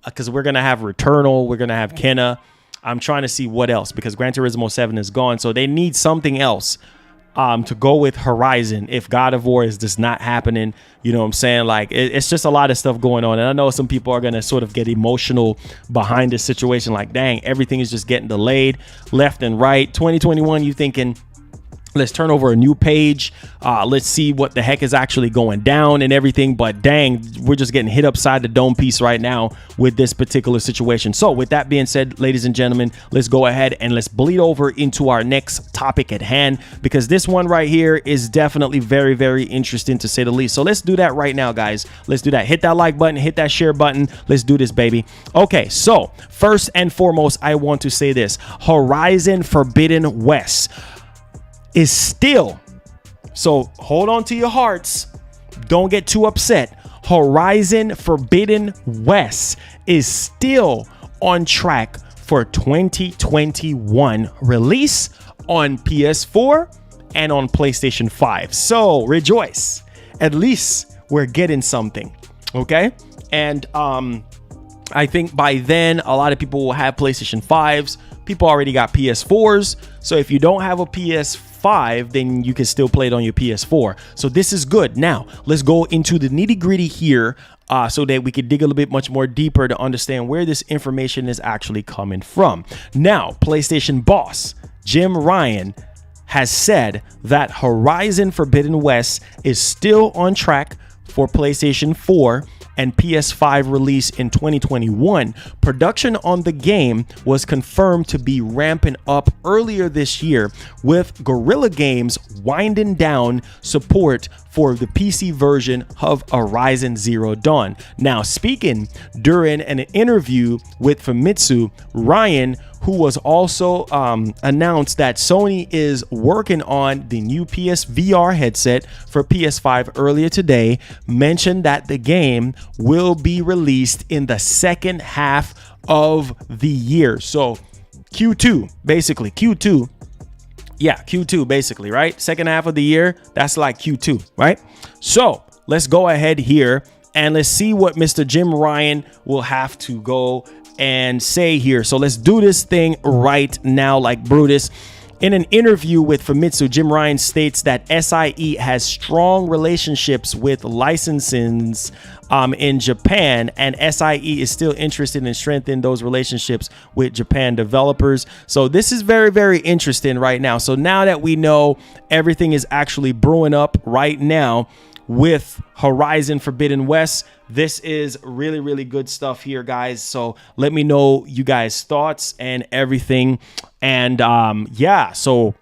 because we're going to have Returnal, we're going to have Kenna. I'm trying to see what else, because Gran Turismo 7 is gone. So they need something else to go with Horizon if God of War is just not happening. You know what I'm saying? Like, it's just a lot of stuff going on. And I know some people are going to sort of get emotional behind this situation. Like, dang, everything is just getting delayed left and right. 2021, you thinking, let's turn over a new page. Let's see what the heck is actually going down and everything. But dang, we're just getting hit upside the dome piece right now with this particular situation. So with that being said, ladies and gentlemen, let's go ahead and let's bleed over into our next topic at hand, because this one right here is definitely very, very interesting to say the least. So let's do that right now, guys. Let's do that. Hit that like button, hit that share button. Let's do this, baby. Okay, so first and foremost, I want to say this. Horizon Forbidden West is still, so hold on to your hearts, don't get too upset. Horizon Forbidden West is still on track for 2021 release on PS4 and on PlayStation 5. So rejoice, at least we're getting something. Okay, and I think by then a lot of people will have PlayStation 5s. People already got PS4s, so if you don't have a PS5, then you can still play it on your PS4. So this is good. Now, let's go into the nitty-gritty here so that we can dig a little bit much more deeper to understand where this information is actually coming from. Now, PlayStation boss Jim Ryan has said that Horizon Forbidden West is still on track for PlayStation 4 and PS5 release in 2021. Production on the game was confirmed to be ramping up earlier this year, with Guerrilla Games winding down support for the PC version of Horizon Zero Dawn. Now, speaking during an interview with Famitsu, Ryan, who was also announced that Sony is working on the new PSVR headset for PS5 earlier today, mentioned that the game will be released in the second half of the year. So Q2, basically Q2. Yeah, Q2 basically, right? Second half of the year, that's like Q2, right? So let's go ahead here and let's see what Mr. Jim Ryan will have to go and say here. So let's do this thing right now, like Brutus. In an interview with Famitsu, Jim Ryan states that SIE has strong relationships with licensings in Japan, and SIE is still interested in strengthening those relationships with Japan developers. So this is very, very interesting right now. So now that we know everything is actually brewing up right now with Horizon Forbidden West, this is really, really good stuff here, guys. So let me know you guys' thoughts and everything. And yeah, so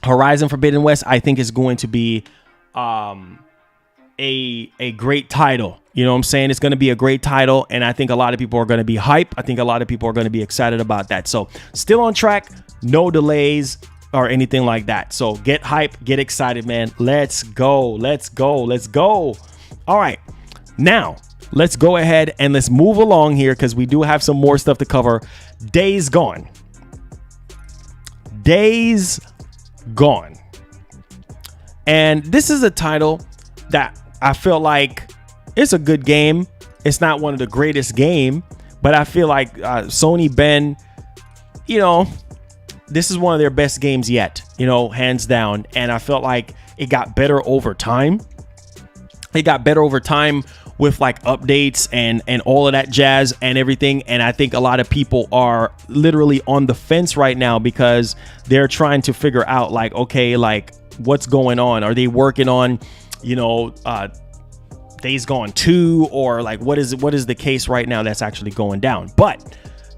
Horizon Forbidden West, I think, is going to be a great title. You know what I'm saying? It's going to be a great title, and I think a lot of people are going to be hype. I think a lot of people are going to be excited about that. So still on track, no delays or anything like that. So get hype, get excited, man. Let's go. Let's go. Let's go. All right. Now, let's go ahead and let's move along here, because we do have some more stuff to cover. Days Gone. Days Gone. And this is a title that I feel like it's a good game. It's not one of the greatest game, but I feel like Sony been, you know, this is one of their best games yet, you know, hands down. And I felt like it got better over time. It got better over time with like updates and all of that jazz and everything. And I think a lot of people are literally on the fence right now because they're trying to figure out like, okay, like what's going on? Are they working on, you know, Days Gone 2, or like what is the case right now that's actually going down? But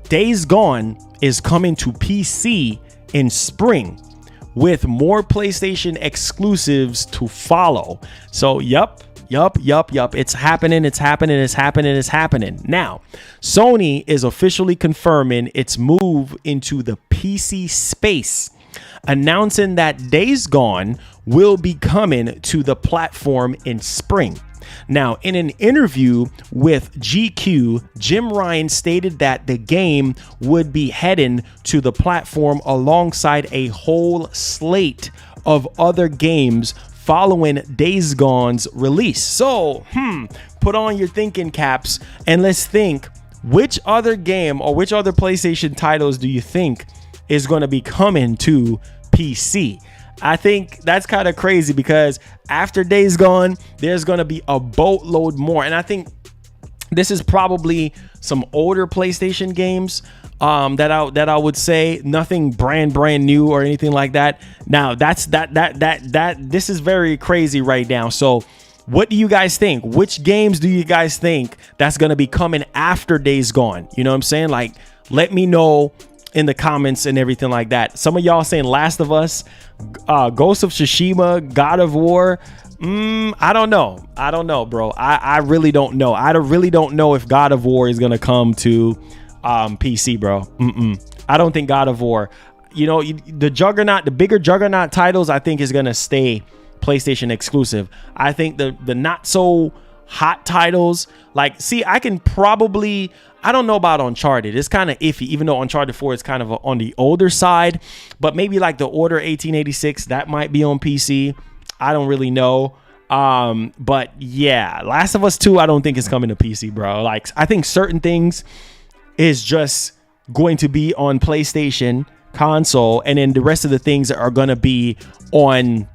Days Gone is coming to PC in spring with more PlayStation exclusives to follow. So yup. It's happening. Now, Sony is officially confirming its move into the PC space, announcing that Days Gone will be coming to the platform in spring. Now, in an interview with GQ, Jim Ryan stated that the game would be heading to the platform alongside a whole slate of other games following Days Gone's release. So, put on your thinking caps and let's think, which other game or which other PlayStation titles do you think is going to be coming to PC? I think that's kind of crazy because after Days Gone, there's going to be a boatload more. And I think this is probably some older PlayStation games that I would say, nothing brand new or anything like that. Now this is very crazy right now. So what do you guys think? Which games do you guys think that's going to be coming after Days Gone? You know what I'm saying? Like, let me know in the comments and everything like that. Some of y'all saying Last of Us, Ghost of Tsushima, God of War. I don't know, bro. I really don't know. I really don't know if God of War is gonna come to PC, bro. I don't think God of War. You know, the bigger juggernaut titles, I think is gonna stay PlayStation exclusive. I think the not so hot titles, like, see, I can probably, I don't know about Uncharted. It's kind of iffy, even though Uncharted 4 is kind of on the older side. But maybe like the Order 1886, that might be on PC. I don't really know. But yeah, Last of Us 2, I don't think it's coming to PC, bro. Like, I think certain things is just going to be on PlayStation console, and then the rest of the things are going to be on,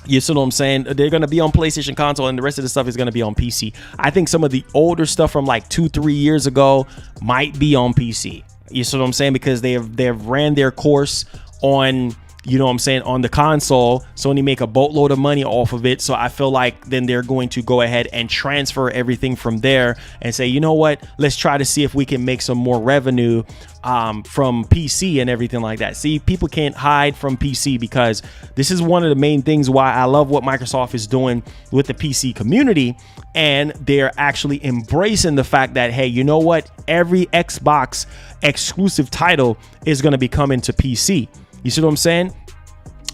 you see what I'm saying? They're going to be on PlayStation console, and the rest of the stuff is going to be on PC. I think some of the older stuff from like 2-3 years ago might be on PC. You see what I'm saying? Because they've ran their course on, you know what I'm saying, on the console. Sony make a boatload of money off of it. So I feel like then they're going to go ahead and transfer everything from there and say, you know what, let's try to see if we can make some more revenue from PC and everything like that. See, people can't hide from PC, because this is one of the main things why I love what Microsoft is doing with the PC community. And they're actually embracing the fact that, hey, you know what, every Xbox exclusive title is going to be coming to PC. You see what I'm saying?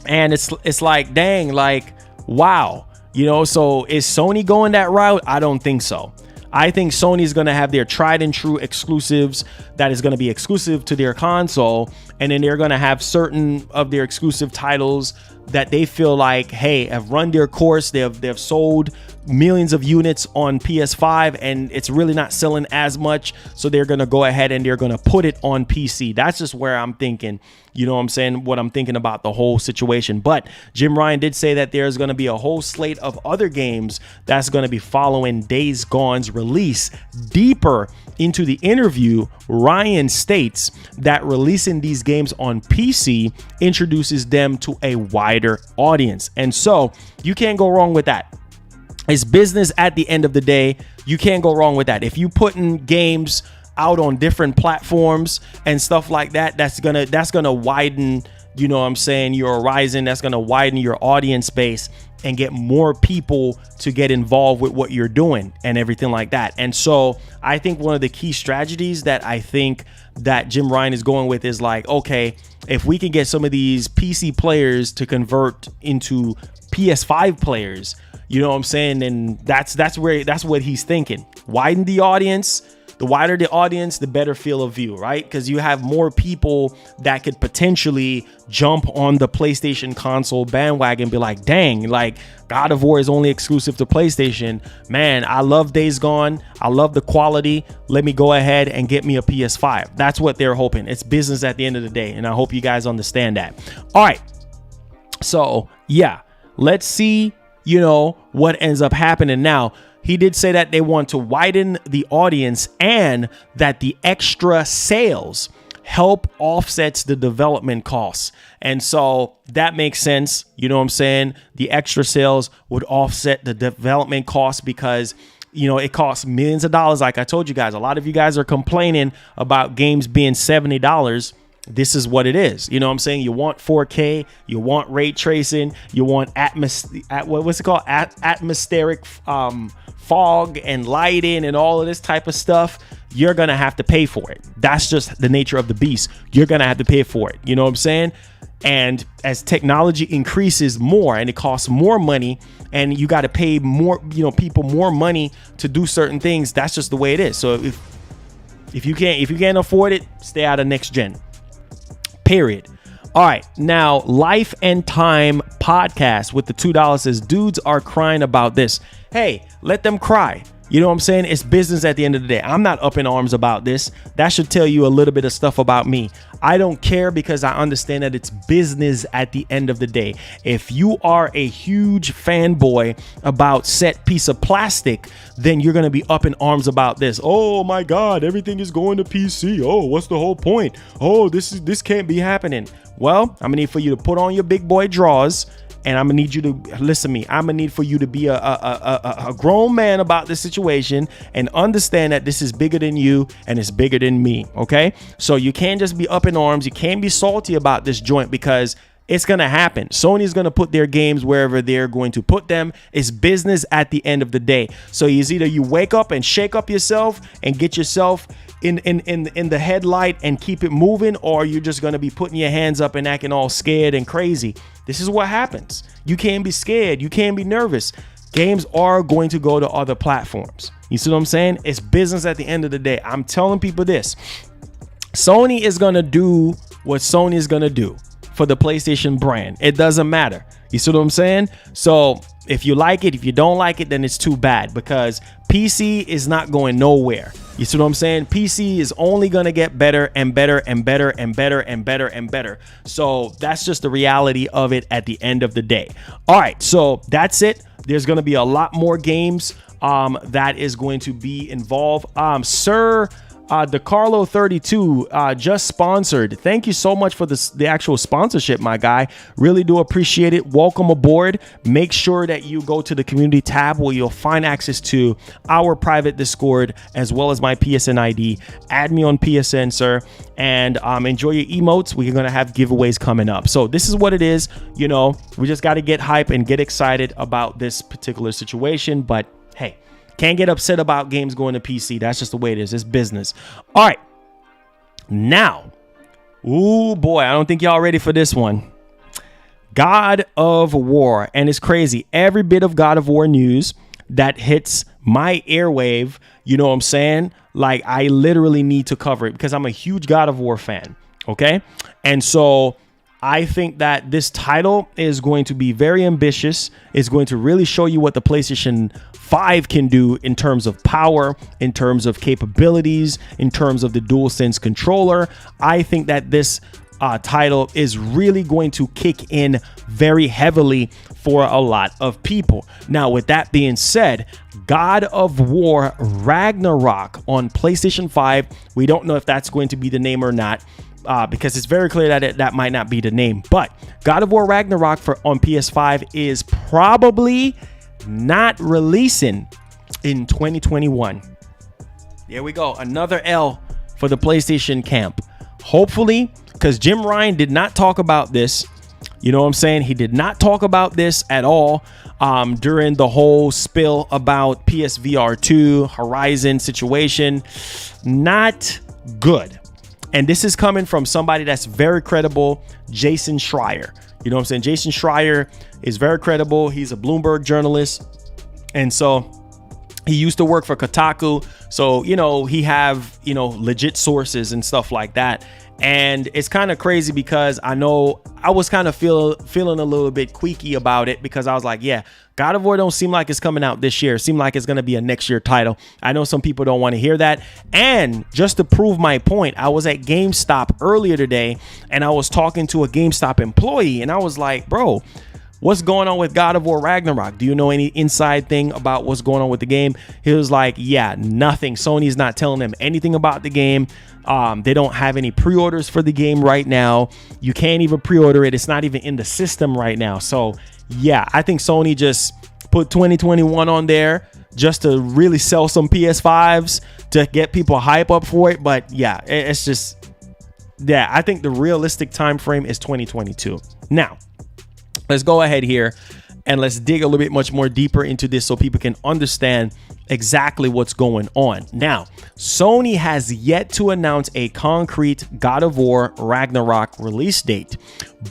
And it's like, dang, like, wow. You know, so is Sony going that route? I don't think so. I think Sony is going to have their tried and true exclusives that is going to be exclusive to their console. And then they're going to have certain of their exclusive titles that they feel like, hey, have run their course. They've sold millions of units on PS5 and it's really not selling as much. So they're going to go ahead and they're going to put it on PC. That's just where I'm thinking, you know what I'm saying, what I'm thinking about the whole situation. But Jim Ryan did say that there's going to be a whole slate of other games that's going to be following Days Gone's release. Deeper into the interview, Ryan states that releasing these games on PC introduces them to a wider audience. And so you can't go wrong with that. It's business at the end of the day. You can't go wrong with that. If you putting games out on different platforms and stuff like that, that's gonna widen, you know what I'm saying, your horizon. That's gonna widen your audience base and get more people to get involved with what you're doing and everything like that. And so I think one of the key strategies that I think that Jim Ryan is going with is like, okay, if we can get some of these PC players to convert into PS5 players, you know what I'm saying, then that's what he's thinking. Widen the audience. The wider the audience, the better field of view, right? Because you have more people that could potentially jump on the PlayStation console bandwagon and be like, dang, like God of War is only exclusive to PlayStation. Man, I love Days Gone. I love the quality. Let me go ahead and get me a PS5. That's what they're hoping. It's business at the end of the day. And I hope you guys understand that. All right. So yeah, let's see, what ends up happening. Now, he did say that they want to widen the audience and that the extra sales help offsets the development costs. And so that makes sense. You know what I'm saying? The extra sales would offset the development costs because it costs millions of dollars. Like I told you guys, a lot of you guys are complaining about games being $70. This is what it is. You know what I'm saying? You want 4K, you want ray tracing, you want atmospheric fog and lighting and all of this type of stuff. You're going to have to pay for it. That's just the nature of the beast. You're going to have to pay for it. You know what I'm saying? And as technology increases more and it costs more money and you got to pay more, people more money to do certain things, that's just the way it is. So if you can't afford it, stay out of next gen. Period. All right. Now, Life and Time podcast with the $2 says, dudes are crying about this. Hey, let them cry. You know what I'm saying? It's business at the end of the day. I'm not up in arms about this. That should tell you a little bit of stuff about me. I don't care because I understand that it's business at the end of the day. If you are a huge fanboy about set piece of plastic, then you're going to be up in arms about this. Oh my God, everything is going to PC. Oh, what's the whole point? Oh, this can't be happening. Well, I'm gonna need for you to put on your big boy drawers. And I'm gonna need you to listen to me. I'm gonna need for you to be a grown man about this situation and understand that this is bigger than you and it's bigger than me. Okay, so you can't just be up in arms. You can't be salty about this joint because it's gonna happen. Sony's gonna put their games wherever they're going to put them. It's business at the end of the day. So it's either you wake up and shake up yourself and get yourself in the headlight and keep it moving, or you're just gonna be putting your hands up and acting all scared and crazy. This is what happens. You can't be scared. You can't be nervous. Games are going to go to other platforms. You see what I'm saying? It's business at the end of the day. I'm telling people this. Sony is going to do what Sony is going to do for the PlayStation brand. It doesn't matter. You see what I'm saying? So if you like it, if you don't like it, then it's too bad because PC is not going nowhere. You see what I'm saying? PC is only going to get better and better and better and better and better and better. So that's just the reality of it at the end of the day. All right, so that's it. There's going to be a lot more games that is going to be involved. Sir DeCarlo 32 just sponsored. Thank you so much for the actual sponsorship, my guy. Really do appreciate it. Welcome aboard. Make sure that you go to the community tab where you'll find access to our private Discord as well as my PSN ID. Add me on PSN, sir, and enjoy your emotes. We're gonna have giveaways coming up. So this is what it is. We just got to get hype and get excited about this particular situation. But hey, can't get upset about games going to PC. That's just the way it is. It's business. All right. Now, ooh boy, I don't think y'all ready for this one. God of War. And it's crazy. Every bit of God of War news that hits my airwave, you know what I'm saying? Like, I literally need to cover it because I'm a huge God of War fan. Okay. And so I think that this title is going to be very ambitious. It's going to really show you what the PlayStation 5 can do in terms of power, in terms of capabilities, in terms of the DualSense controller. I think that this title is really going to kick in very heavily for a lot of people. Now, with that being said, God of War Ragnarok on PlayStation 5, we don't know if that's going to be the name or not. Because it's very clear that that might not be the name. But God of War Ragnarok on PS5 is probably not releasing in 2021. There we go. Another L for the PlayStation camp. Hopefully, because Jim Ryan did not talk about this. You know what I'm saying? He did not talk about this at all during the whole spill about PSVR 2 Horizon situation. Not good. And this is coming from somebody that's very credible, Jason Schreier. You know what I'm saying? Jason Schreier is very credible. He's a Bloomberg journalist. And so He used to work for Kotaku, so he have legit sources and stuff like that. And it's kind of crazy because I know I was kind of feeling a little bit queaky about it, because I was like, yeah, God of War don't seem like it's coming out this year. It seemed like it's going to be a next year title. I know some people don't want to hear that. And just to prove my point, I was at GameStop earlier today and I was talking to a GameStop employee and I was like, bro, what's going on with God of War Ragnarok? Do you know any inside thing about what's going on with the game? He was like, yeah, nothing. Sony's not telling them anything about the game. They don't have any pre-orders for the game right now. You can't even pre-order it. It's not even in the system right now. So yeah, I think Sony just put 2021 on there just to really sell some PS5s to get people hype up for it. But yeah, it's just, yeah, I think the realistic time frame is 2022. Now, let's go ahead here and let's dig a little bit much more deeper into this so people can understand exactly what's going on. Now, Sony has yet to announce a concrete God of War Ragnarok release date,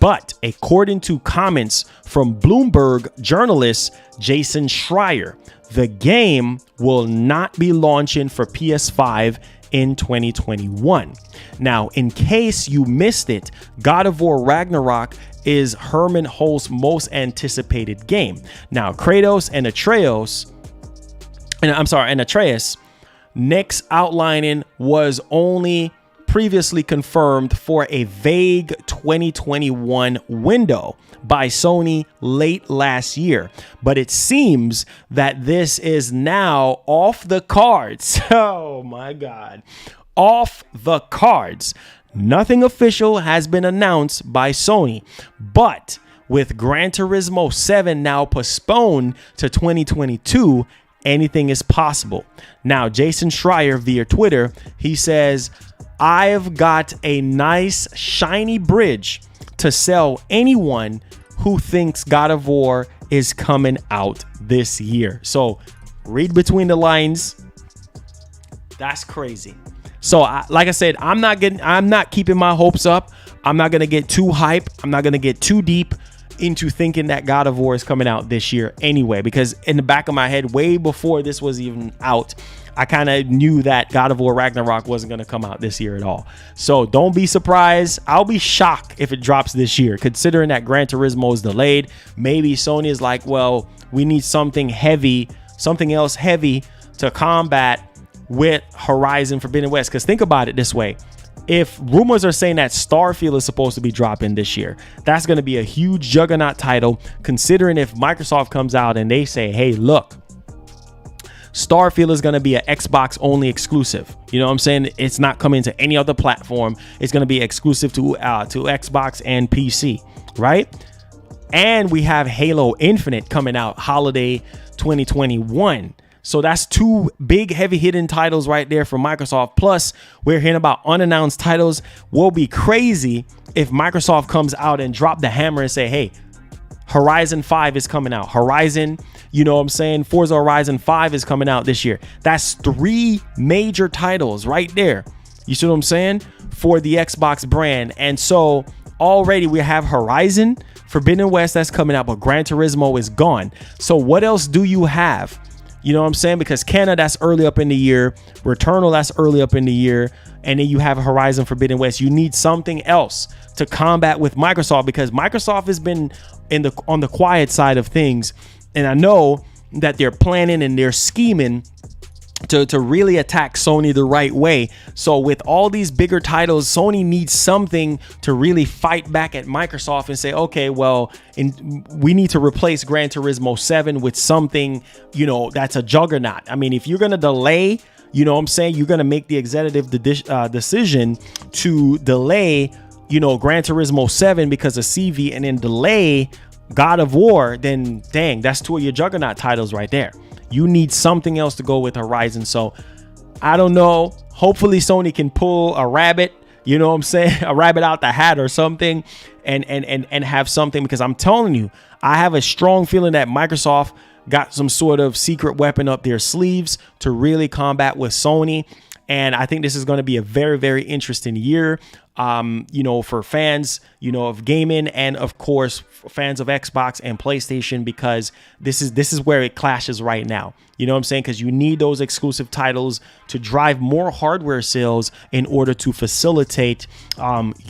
but according to comments from Bloomberg journalist Jason Schreier, the game will not be launching for PS5 in 2021. Now, in case you missed it, God of War Ragnarok is Hermen Hulst's most anticipated game. Now, Kratos and Atreus next outlining was only previously confirmed for a vague 2021 window by Sony late last year, but it seems that this is now off the cards. Oh my God, off the cards. Nothing official has been announced by Sony, but with Gran Turismo 7 now postponed to 2022, anything is possible. Now, Jason Schreier via Twitter, he says, I've got a nice shiny bridge to sell anyone who thinks God of War is coming out this year. So read between the lines. That's crazy. So like I said, I'm not keeping my hopes up. I'm not going to get too hype. I'm not going to get too deep into thinking that God of War is coming out this year anyway, because in the back of my head, way before this was even out, I kind of knew that God of War Ragnarok wasn't going to come out this year at all. So don't be surprised. I'll be shocked if it drops this year, considering that Gran Turismo is delayed. Maybe Sony is like, well, we need something else heavy to combat with Horizon Forbidden West. Because think about it this way. If rumors are saying that Starfield is supposed to be dropping this year, that's going to be a huge juggernaut title, considering if Microsoft comes out and they say, hey, look, Starfield is going to be an Xbox only exclusive. You know what I'm saying? It's not coming to any other platform. It's going to be exclusive to Xbox and PC, right? And we have Halo Infinite coming out holiday 2021. So that's two big heavy hitting titles right there from Microsoft. Plus, we're hearing about unannounced titles. Will be crazy if Microsoft comes out and drop the hammer and say, hey, Horizon 5 is coming out. Horizon, you know what I'm saying? Forza Horizon 5 is coming out this year. That's three major titles right there. You see what I'm saying? For the Xbox brand. And so already we have Horizon Forbidden West that's coming out, but Gran Turismo is gone. So what else do you have? You know what I'm saying? Because Canada, that's early up in the year. Returnal, that's early up in the year. And then you have Horizon Forbidden West. You need something else to combat with Microsoft, because Microsoft has been on the quiet side of things. And I know that they're planning and they're scheming to really attack Sony the right way. So with all these bigger titles, Sony needs something to really fight back at Microsoft and say, okay, well, we need to replace Gran Turismo 7 with something, that's a juggernaut. I mean, if you're going to delay, you know what I'm saying, you're going to make the executive decision to delay, Gran Turismo 7 because of CV, and then delay God of War, then dang, that's two of your juggernaut titles right there. You need something else to go with Horizon. So I don't know. Hopefully Sony can pull a rabbit, you know what I'm saying? A rabbit out the hat or something, and have something, because I'm telling you, I have a strong feeling that Microsoft got some sort of secret weapon up their sleeves to really combat with Sony. And I think this is going to be a very, very interesting year. for fans, of gaming, and of course fans of Xbox and PlayStation, because this is where it clashes right now. You know what I'm saying? Because you need those exclusive titles to drive more hardware sales in order to facilitate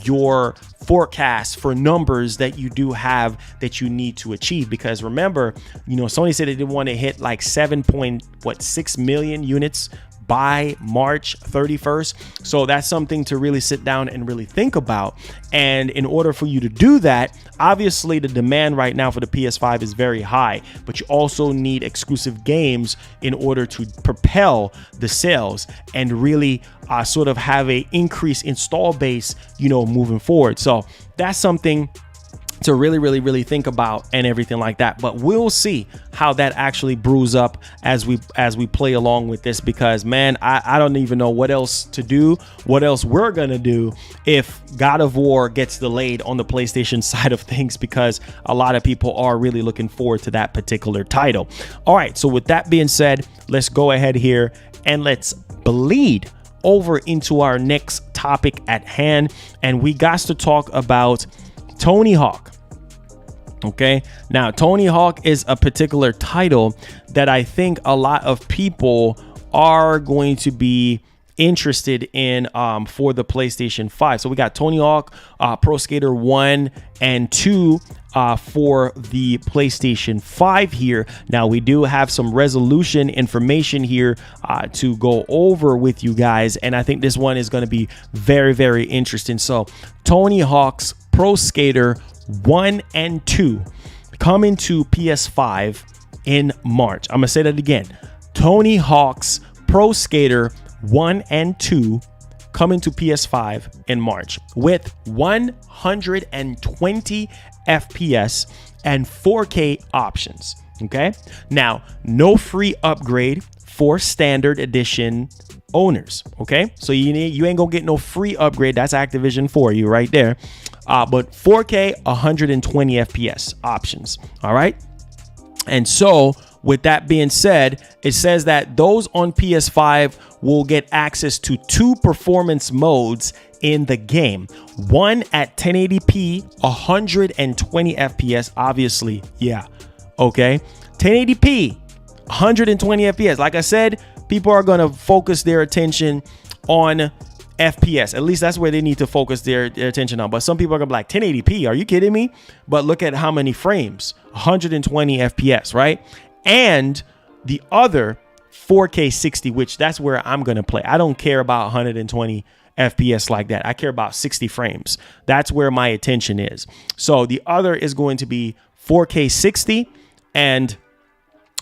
your forecast for numbers that you do have that you need to achieve. Because remember, Sony said they didn't want to hit like 7.6 million units by March 31st. So that's something to really sit down and really think about. And in order for you to do that, obviously the demand right now for the PS5 is very high, but you also need exclusive games in order to propel the sales and really sort of have a increased install base, moving forward. So that's something to really think about and everything like that. But we'll see how that actually brews up as we play along with this, because man, I don't even know what else to do, what else we're gonna do if God of War gets delayed on the PlayStation side of things, because a lot of people are really looking forward to that particular title. All right, so with that being said, let's go ahead here and let's bleed over into our next topic at hand, and we got to talk about Tony Hawk. Okay, now Tony Hawk is a particular title that I think a lot of people are going to be interested in for the PlayStation 5. So we got Tony Hawk Pro Skater 1 and 2 for the PlayStation 5 here. Now we do have some resolution information here to go over with you guys, and I think this one is going to be very interesting. So Tony Hawk's Pro Skater 1 and 2 coming to PS5 in March. I'm gonna say that again. Tony Hawk's Pro Skater 1 and 2 coming to PS5 in March with 120 FPS and 4K options. Okay, now no free upgrade for standard edition owners. Okay, so you ain't gonna get no free upgrade. That's Activision for you right there. But 4K 120 FPS options. All right, and so with that being said, it says that those on PS5 will get access to 2 performance modes in the game. One at 1080p 120 FPS, obviously. Yeah, okay, 1080p 120 FPS. Like I said, people are going to focus their attention on FPS. At least that's where they need to focus their attention on. But some people are going to be like, 1080p, are you kidding me? But look at how many frames, 120 FPS, right? And the other 4K 60, which that's where I'm going to play. I don't care about 120 FPS like that. I care about 60 frames. That's where my attention is. So the other is going to be 4K 60, and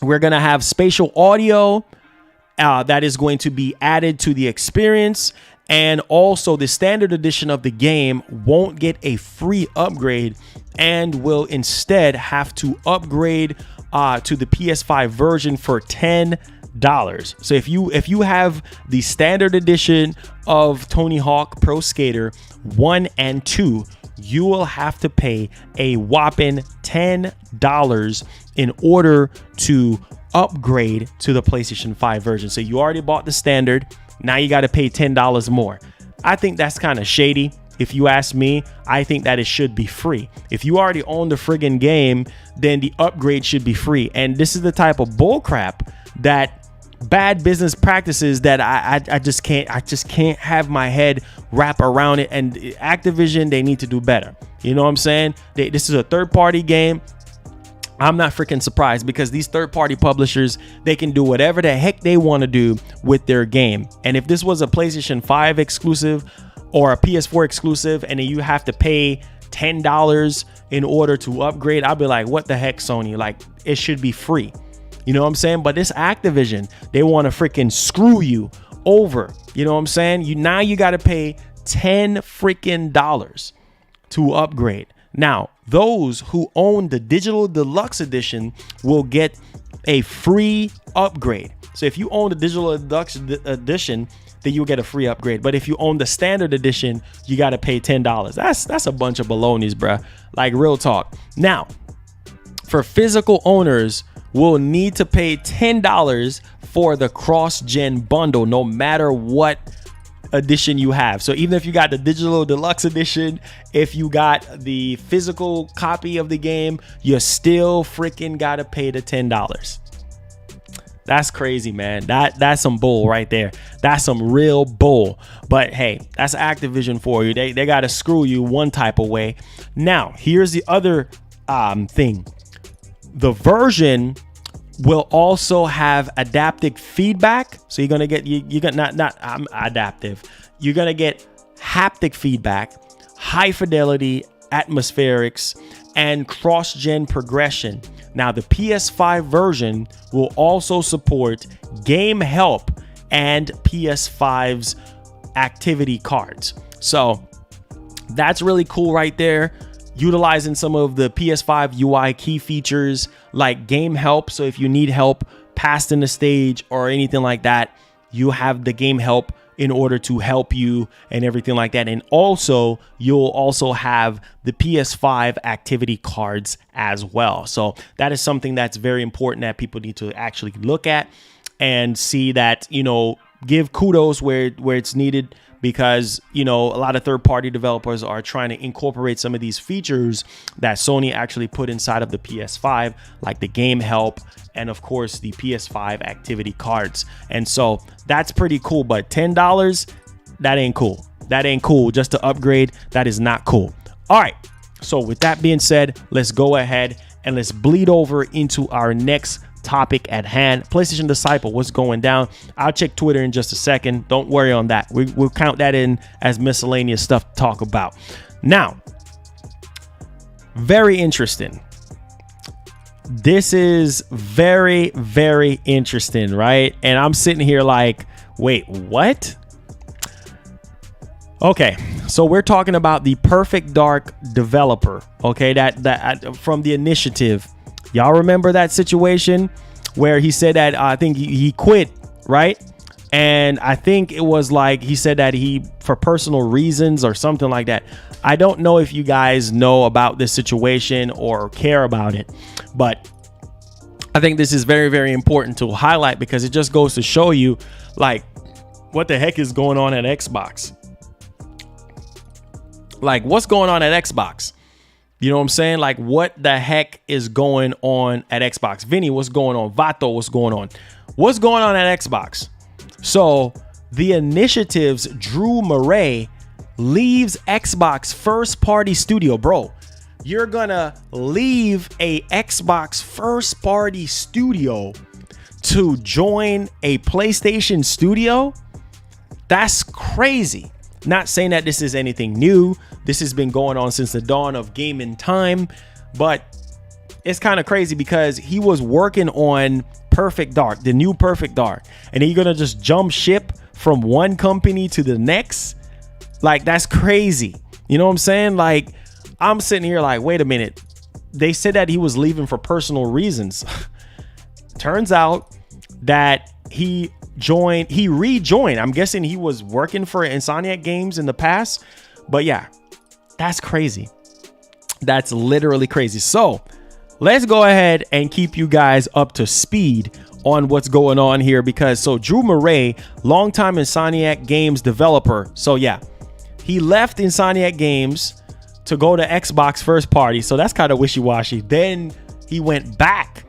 we're going to have spatial audio that is going to be added to the experience. And also the standard edition of the game won't get a free upgrade and will instead have to upgrade to the PS5 version for $10. So if you have the standard edition of Tony Hawk Pro Skater 1 and 2, you will have to pay a whopping $10 in order to upgrade to the PlayStation 5 version. So you already bought the standard. Now you got to pay $10 more. I think that's kind of shady. If you ask me, I think that it should be free. If you already own the friggin' game, then the upgrade should be free. And this is the type of bullcrap, that bad business practices that I just can't have my head wrap around it. And Activision, they need to do better. You know what I'm saying? This is a third-party game. I'm not freaking surprised, because these third-party publishers, they can do whatever the heck they want to do with their game. And if this was a PlayStation 5 exclusive or a PS4 exclusive, and then you have to pay $10 in order to upgrade, I'll be like, what the heck, Sony? Like, it should be free. You know what I'm saying? But this Activision, they want to freaking screw you over. You know what I'm saying? Now you got to pay $10 freaking to upgrade. Now, those who own the digital deluxe edition will get a free upgrade. So if you own the digital deluxe edition, then you'll get a free upgrade. But if you own the standard edition, you got to pay $10. That's a bunch of balonies, bruh. Like, real talk. Now, for physical owners, will need to pay $10 for the cross-gen bundle, no matter what edition you have. So even if you got the digital deluxe edition, if you got the physical copy of the game, you still freaking gotta pay the $10. That's crazy, man. That's some bull right there. That's some real bull. But hey, that's Activision for you. They gotta screw you one type of way. Now, here's the other thing. The version will also have adaptive feedback. So you're gonna get you got not adaptive. You're gonna get haptic feedback, high fidelity atmospherics, and cross-gen progression. Now the PS5 version will also support game help and PS5's activity cards. So that's really cool right there. Utilizing some of the PS5 UI key features like game help. So if you need help passing the stage or anything like that, you have the game help in order to help you and everything like that. And also you'll also have the PS5 activity cards as well. So that is something that's very important that people need to actually look at and see that, you know, give kudos where it's needed, because, you know, a lot of third-party developers are trying to incorporate some of these features that Sony actually put inside of the PS5, like the game help and of course the PS5 activity cards. And so that's pretty cool, but $10, that ain't cool. That ain't cool. Just to upgrade, that is not cool. All right. So with that being said, let's go ahead and let's bleed over into our next topic at hand. PlayStation Disciple, what's going down? I'll check Twitter in just a second. Don't worry on that. We'll count that in as miscellaneous stuff to talk about. Now, very interesting. This is very, very interesting, right? And I'm sitting here like, wait, what? Okay, so we're talking about the Perfect Dark developer, okay, that from the initiative. Y'all remember that situation where he said that I think he quit, right? And I think it was like he said that he for personal reasons or something like that. I don't know if you guys know about this situation or care about it, but I think this is very, very important to highlight because it just goes to show you like what the heck is going on at Xbox. Like what's going on at Xbox? You know what I'm saying? Like, what the heck is going on at Xbox? Vinny, what's going on? Vato, what's going on? What's going on at Xbox? So, the initiative's Drew Murray leaves Xbox first-party studio. Bro, you're gonna leave a Xbox first-party studio to join a PlayStation studio? That's crazy. Not saying that this is anything new. This has been going on since the dawn of gaming time, but it's kind of crazy because he was working on Perfect Dark, the new Perfect Dark, and then you're gonna just jump ship from one company to the next. Like, that's crazy. You know what I'm saying? Like, I'm sitting here like, wait a minute. They said that he was leaving for personal reasons. Turns out that he rejoined. I'm guessing he was working for Insomniac Games in the past, but yeah, that's crazy. That's literally crazy. So let's go ahead and keep you guys up to speed on what's going on here, because Drew Murray, longtime Insomniac Games developer. So yeah, he left Insomniac Games to go to Xbox first party. So that's kind of wishy-washy. Then he went back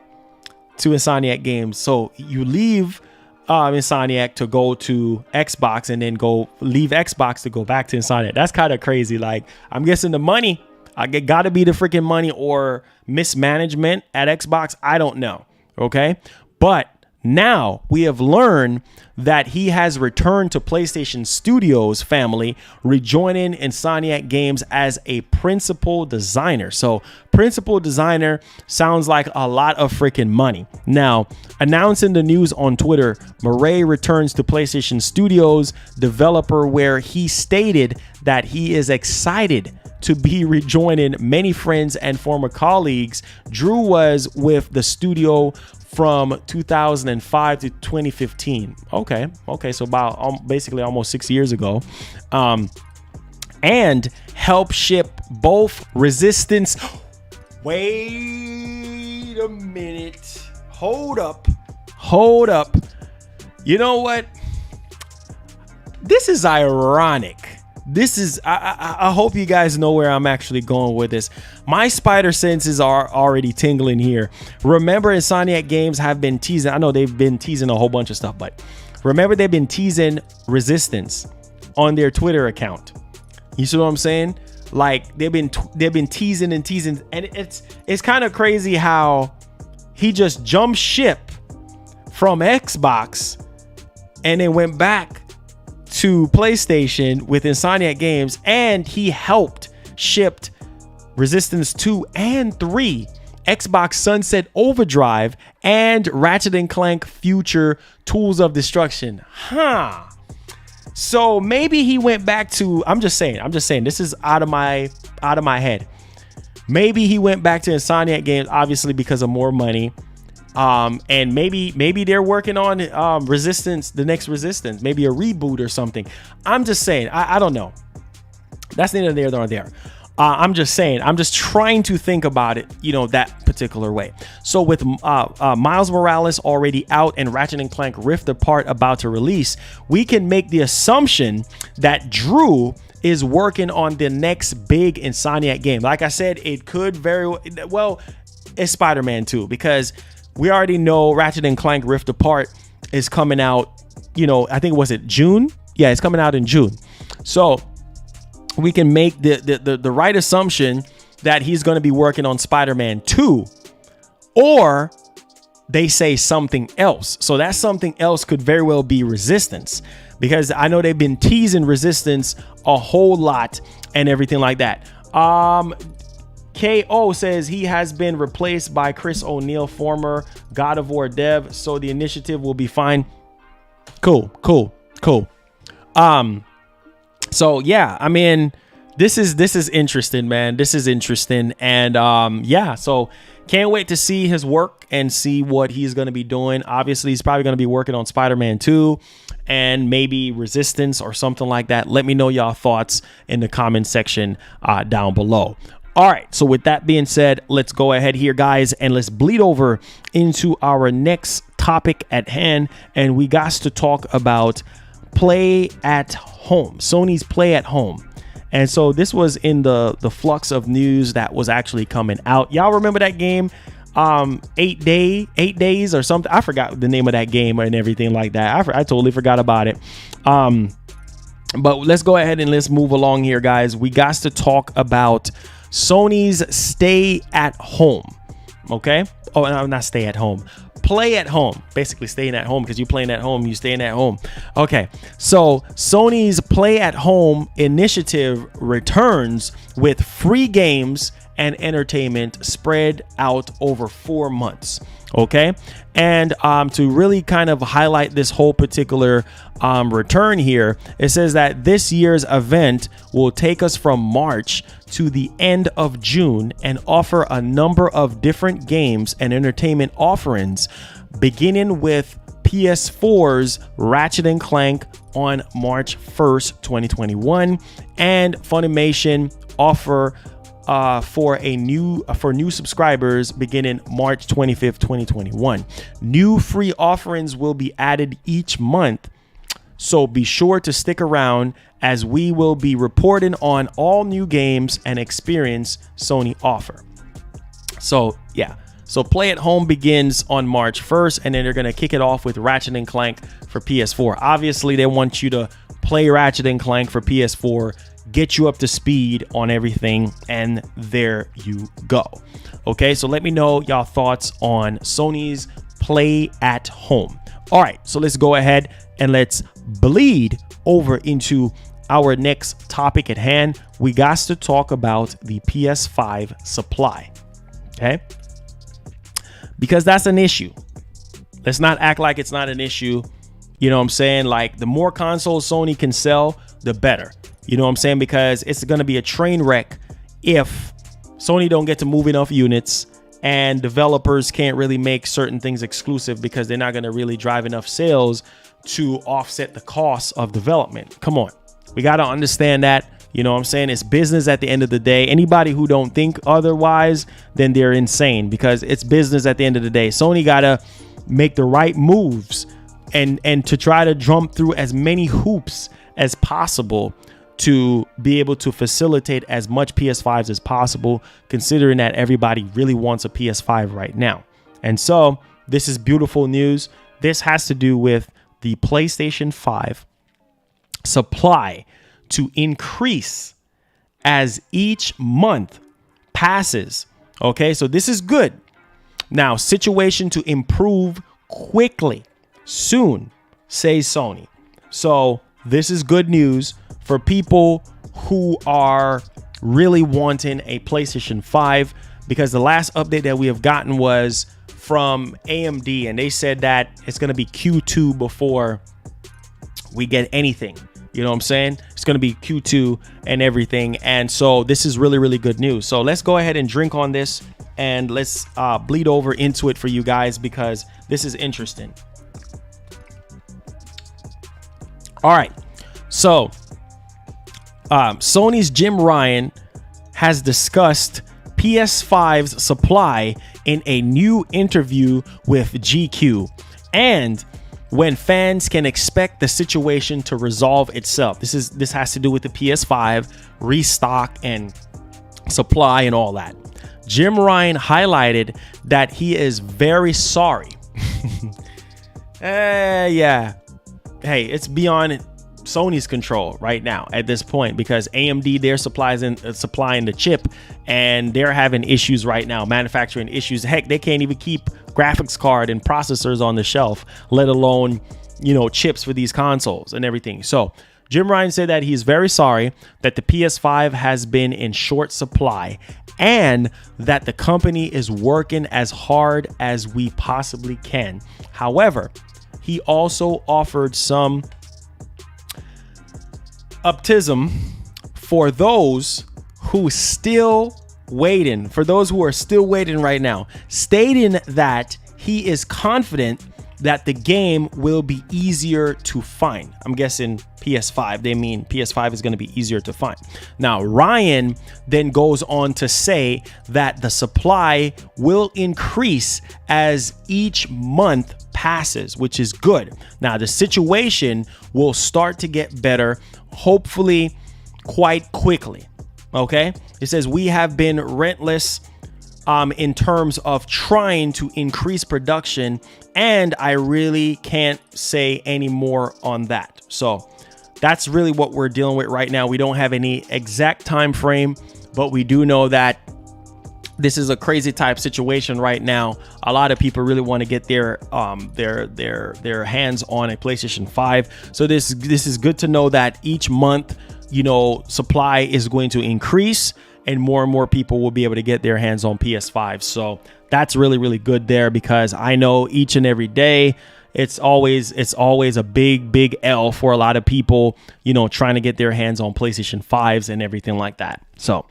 to Insomniac Games. So you leave Insomniac to go to Xbox and then leave Xbox to go back to Insomniac. That's kind of crazy. Like, I'm guessing the money, it gotta be the freaking money or mismanagement at Xbox. I don't know. Okay. But now we have learned that he has returned to PlayStation Studios family, rejoining Insomniac Games as a principal designer. So principal designer sounds like a lot of freaking money. Now, announcing the news on Twitter, Murray returns to PlayStation Studios developer, where he stated that he is excited to be rejoining many friends and former colleagues. Drew was with the studio from 2005 to 2015. Okay. So about basically almost 6 years ago. And help ship both Resistance. Wait a minute. Hold up. You know what? this is ironic. This is, I hope you guys know where I'm actually going with this. My spider senses are already tingling here. Remember, Insomniac Games have been teasing. I know they've been teasing a whole bunch of stuff, but remember they've been teasing Resistance on their Twitter account. You see what I'm saying? Like they've been teasing and teasing, and it's kind of crazy how he just jumped ship from Xbox and then went back to PlayStation with Insomniac Games, and he helped shipped Resistance 2 and 3, Xbox Sunset Overdrive, and Ratchet & Clank Future Tools of Destruction. So maybe he went back to, I'm just saying, this is out of my head. Maybe he went back to Insomniac Games, obviously because of more money. And maybe they're working on Resistance, the next Resistance, maybe a reboot or something. I'm just saying, I don't know. That's neither there nor there. I'm just saying, I'm just trying to think about it, that particular way. So with Miles Morales already out and Ratchet & Clank Rift Apart about to release, we can make the assumption that Drew is working on the next big Insomniac game. Like I said, it could very well, it's Spider-Man 2, because we already know Ratchet & Clank Rift Apart is coming out, I think, was it June? Yeah, it's coming out in June. So we can make the right assumption that he's going to be working on Spider-Man 2, or they say something else. So that something else could very well be Resistance, because I know they've been teasing Resistance a whole lot and everything like that. KO says he has been replaced by Chris O'Neill, former God of War dev, so the initiative will be fine. Cool. So yeah, I mean, this is interesting, man. This is interesting, and yeah, so can't wait to see his work and see what he's going to be doing. Obviously, he's probably going to be working on Spider-Man 2 and maybe Resistance or something like that. Let me know y'all thoughts in the comment section down below. All right, so with that being said, let's go ahead here, guys, and let's bleed over into our next topic at hand. And we got to talk about Play at Home, Sony's Play at Home. And so this was in the flux of news that was actually coming out. Y'all remember that game, 8 days or something? I forgot the name of that game and everything like that. I totally forgot about it. But let's go ahead and let's move along here, guys. We got to talk about Sony's Stay at Home. Okay. Oh, no, not Stay at Home. Play at Home. Basically staying at home, because you're playing at home, you staying at home. Okay. So Sony's Play at Home initiative returns with free games and entertainment spread out over 4 months. Okay. And to really kind of highlight this whole particular return here, it says that this year's event will take us from March to the end of June and offer a number of different games and entertainment offerings, beginning with PS4's Ratchet & Clank on March 1st, 2021, and Funimation offer for new subscribers beginning March 25th, 2021. New free offerings will be added each month, so be sure to stick around as we will be reporting on all new games and experience Sony offer. So yeah, so Play at Home begins on March 1st, and then they're going to kick it off with Ratchet & Clank for PS4. Obviously, they want you to play Ratchet & Clank for PS4, get you up to speed on everything, and there you go. Okay, so let me know y'all thoughts on Sony's Play at Home. All right, so let's go ahead and let's bleed over into our next topic at hand. We got to talk about the PS5 supply. Okay, because that's an issue. Let's not act like it's not an issue. You know what I'm saying? Like, the more consoles Sony can sell, the better. You know what I'm saying? Because it's going to be a train wreck if Sony don't get to move enough units and developers can't really make certain things exclusive, because they're not going to really drive enough sales to offset the costs of development. Come on. We got to understand that. You know what I'm saying? It's business at the end of the day. Anybody who don't think otherwise, then they're insane, because it's business at the end of the day. Sony got to make the right moves and to try to jump through as many hoops as possible to be able to facilitate as much PS5s as possible, considering that everybody really wants a PS5 right now. And so this is beautiful news. This has to do with the PlayStation 5 supply to increase as each month passes. Okay, so this is good. Now, situation to improve quickly, soon, says Sony. So this is good news for people who are really wanting a PlayStation 5, because the last update that we have gotten was from AMD, and they said that it's going to be Q2 before we get anything. You know what I'm saying? It's going to be Q2 and everything. And so this is really, really good news. So let's go ahead and drink on this, and let's bleed over into it for you guys, because this is interesting. All right. So Sony's Jim Ryan has discussed PS5's supply in a new interview with GQ, and when fans can expect the situation to resolve itself. This has to do with the PS5 restock and supply and all that. Jim Ryan highlighted that he is very sorry. Yeah. Hey, it's beyond Sony's control right now at this point, because AMD, they're supplying the chip, and they're having issues right now, manufacturing issues. Heck, they can't even keep graphics card and processors on the shelf, let alone, chips for these consoles and everything. So Jim Ryan said that he's very sorry that the PS5 has been in short supply, and that the company is working as hard as we possibly can. However, he also offered some optimism for those who are still waiting right now, stating that he is confident that the game will be easier to find. I'm guessing PS5, they mean PS5 is going to be easier to find. Now, Ryan then goes on to say that the supply will increase as each month passes, which is good. Now, the situation will start to get better, hopefully quite quickly. Okay, it says we have been relentless in terms of trying to increase production, and I really can't say any more on that. So that's really what we're dealing with right now. We don't have any exact time frame, but we do know that this is a crazy type situation right now. A lot of people really want to get their hands on a PlayStation 5. So this is good to know that each month, supply is going to increase, and more people will be able to get their hands on PS5. So that's really, really good there, because I know each and every day it's always a big L for a lot of people, trying to get their hands on PlayStation 5s and everything like that. So,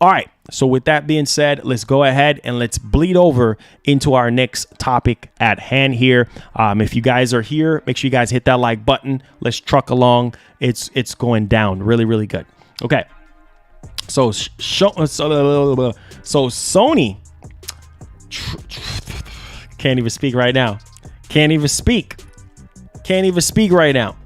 all right. So with that being said, let's go ahead and let's bleed over into our next topic at hand here. If you guys are here, make sure you guys hit that like button. Let's truck along. It's going down really, really good. Okay. So Sony can't even speak right now. Can't even speak right now.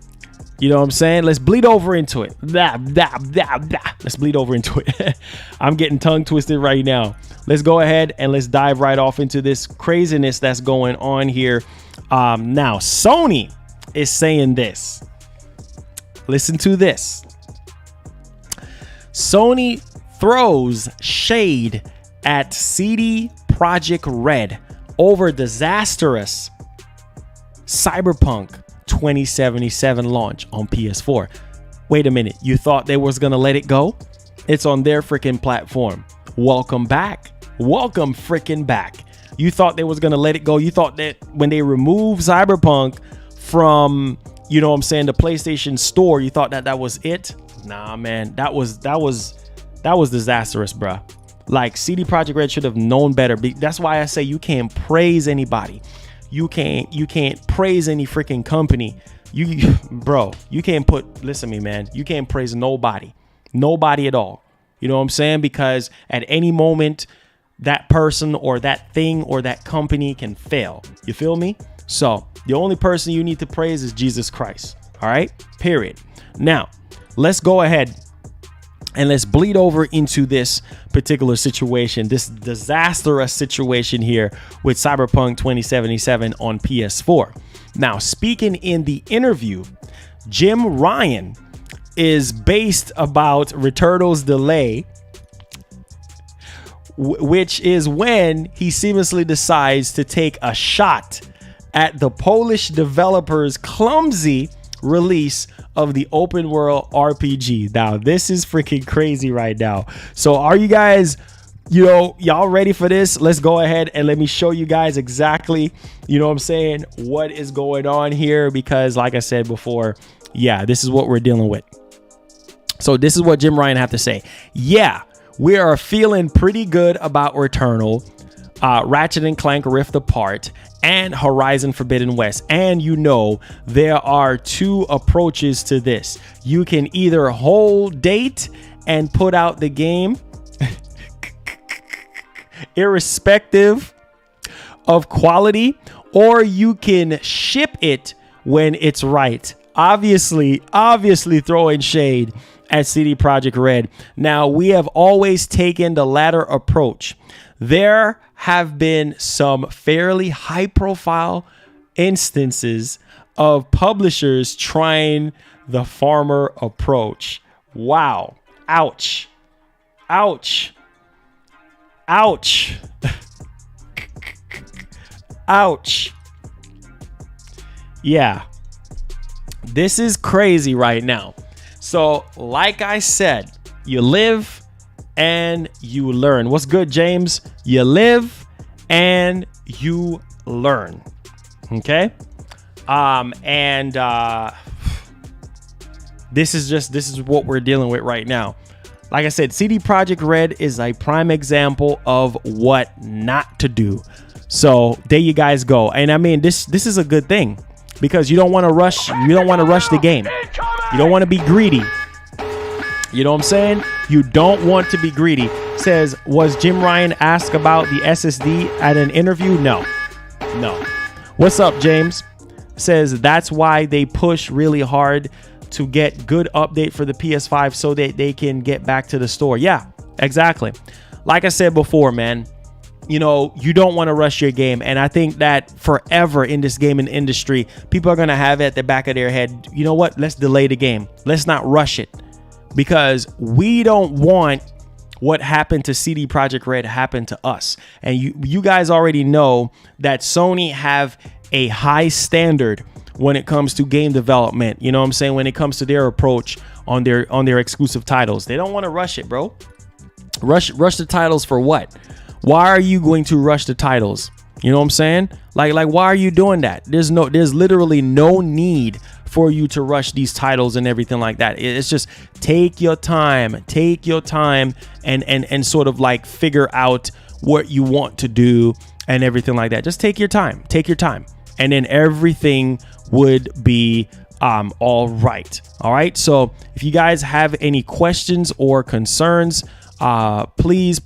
You know what I'm saying? Let's bleed over into it. Let's bleed over into it. I'm getting tongue twisted right now. Let's go ahead and let's dive right off into this craziness that's going on here. Now, Sony is saying this. Listen to this. Sony throws shade at CD Projekt Red over disastrous Cyberpunk 2077 launch on PS4. Wait a minute, you thought they was gonna let it go? It's on their freaking platform. Welcome back. Welcome freaking back. You thought they was gonna let it go? You thought that when they removed Cyberpunk from, the PlayStation Store, you thought that was it? Nah, man, that was disastrous, bruh. Like, CD Projekt Red should have known better. That's why I say you can't praise anybody. You can't praise any freaking company. You can't listen to me, man. You can't praise nobody at all. You know what I'm saying? Because at any moment, that person or that thing or that company can fail. You feel me? So the only person you need to praise is Jesus Christ. All right, period. Now, let's go ahead and let's bleed over into this particular situation, this disastrous situation here with Cyberpunk 2077 on PS4. Now, speaking in the interview, Jim Ryan is based about Returnal's delay, which is when he seamlessly decides to take a shot at the Polish developer's clumsy release of the open world RPG. Now, this is freaking crazy right now. So are you guys, y'all ready for this? Let's go ahead and let me show you guys exactly, what I'm saying, what is going on here, because like I said before, yeah, this is what we're dealing with. So this is what Jim Ryan have to say. Yeah, we are feeling pretty good about Returnal, Ratchet and Clank Rift Apart, and Horizon Forbidden West. And there are two approaches to this. You can either hold date and put out the game irrespective of quality, or you can ship it when it's right. Obviously throwing shade at CD Projekt Red. Now, we have always taken the latter approach. There have been some fairly high-profile instances of publishers trying the farmer approach. Wow. Ouch. Ouch. Ouch. Ouch. Yeah. This is crazy right now. So, like I said, you live and you learn. What's good, James? You live and you learn. Okay? This is what we're dealing with right now. Like I said, CD Projekt Red is a prime example of what not to do. So there you guys go. And I mean, this is a good thing, because you don't want to rush. You don't want to rush the game. You don't want to be greedy. You know what I'm saying? You don't want to be greedy. Says, was Jim Ryan asked about the SSD at an interview? No. What's up, James? Says that's why they push really hard to get good update for the PS5 so that they can get back to the store. Yeah, exactly. Like I said before, man, you don't want to rush your game. And I think that forever in this gaming industry, people are going to have at the back of their head, you know what? Let's delay the game. Let's not rush it, because we don't want what happened to CD Projekt Red happen to us. And you guys already know that Sony have a high standard when it comes to game development. You know what I'm saying? When it comes to their approach on their exclusive titles, they don't want to rush it, bro. Rush the titles for what? Why are you going to rush the titles? You know what I'm saying? Like why are you doing that? There's literally no need for you to rush these titles and everything like that. It's just take your time and sort of like figure out what you want to do and everything like that. Just take your time, and then everything would be all right. All right. So if you guys have any questions or concerns, please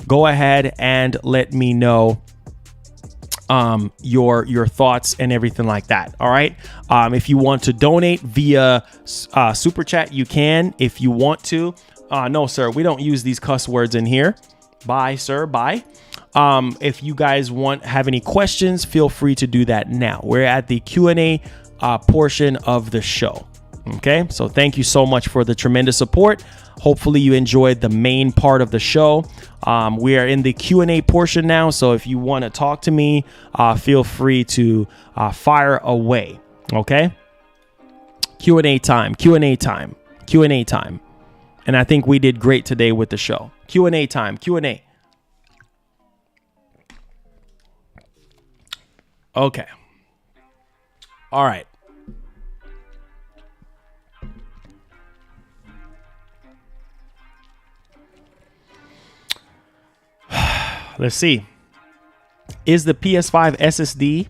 go ahead and let me know your thoughts and everything like that. All right. If you want to donate via super chat, you can. If you want to, no sir, we don't use these cuss words in here. Bye sir. Bye. If you guys have any questions, feel free to do that now. We're at the Q&A portion of the show. Okay, so thank you so much for the tremendous support. Hopefully you enjoyed the main part of the show. We are in the Q&A portion now, so if you want to talk to me, feel free to fire away. Okay, Q&A time. And I think we did great today with the show. Q&A time. Okay. All right. Let's see. Is the PS5 SSD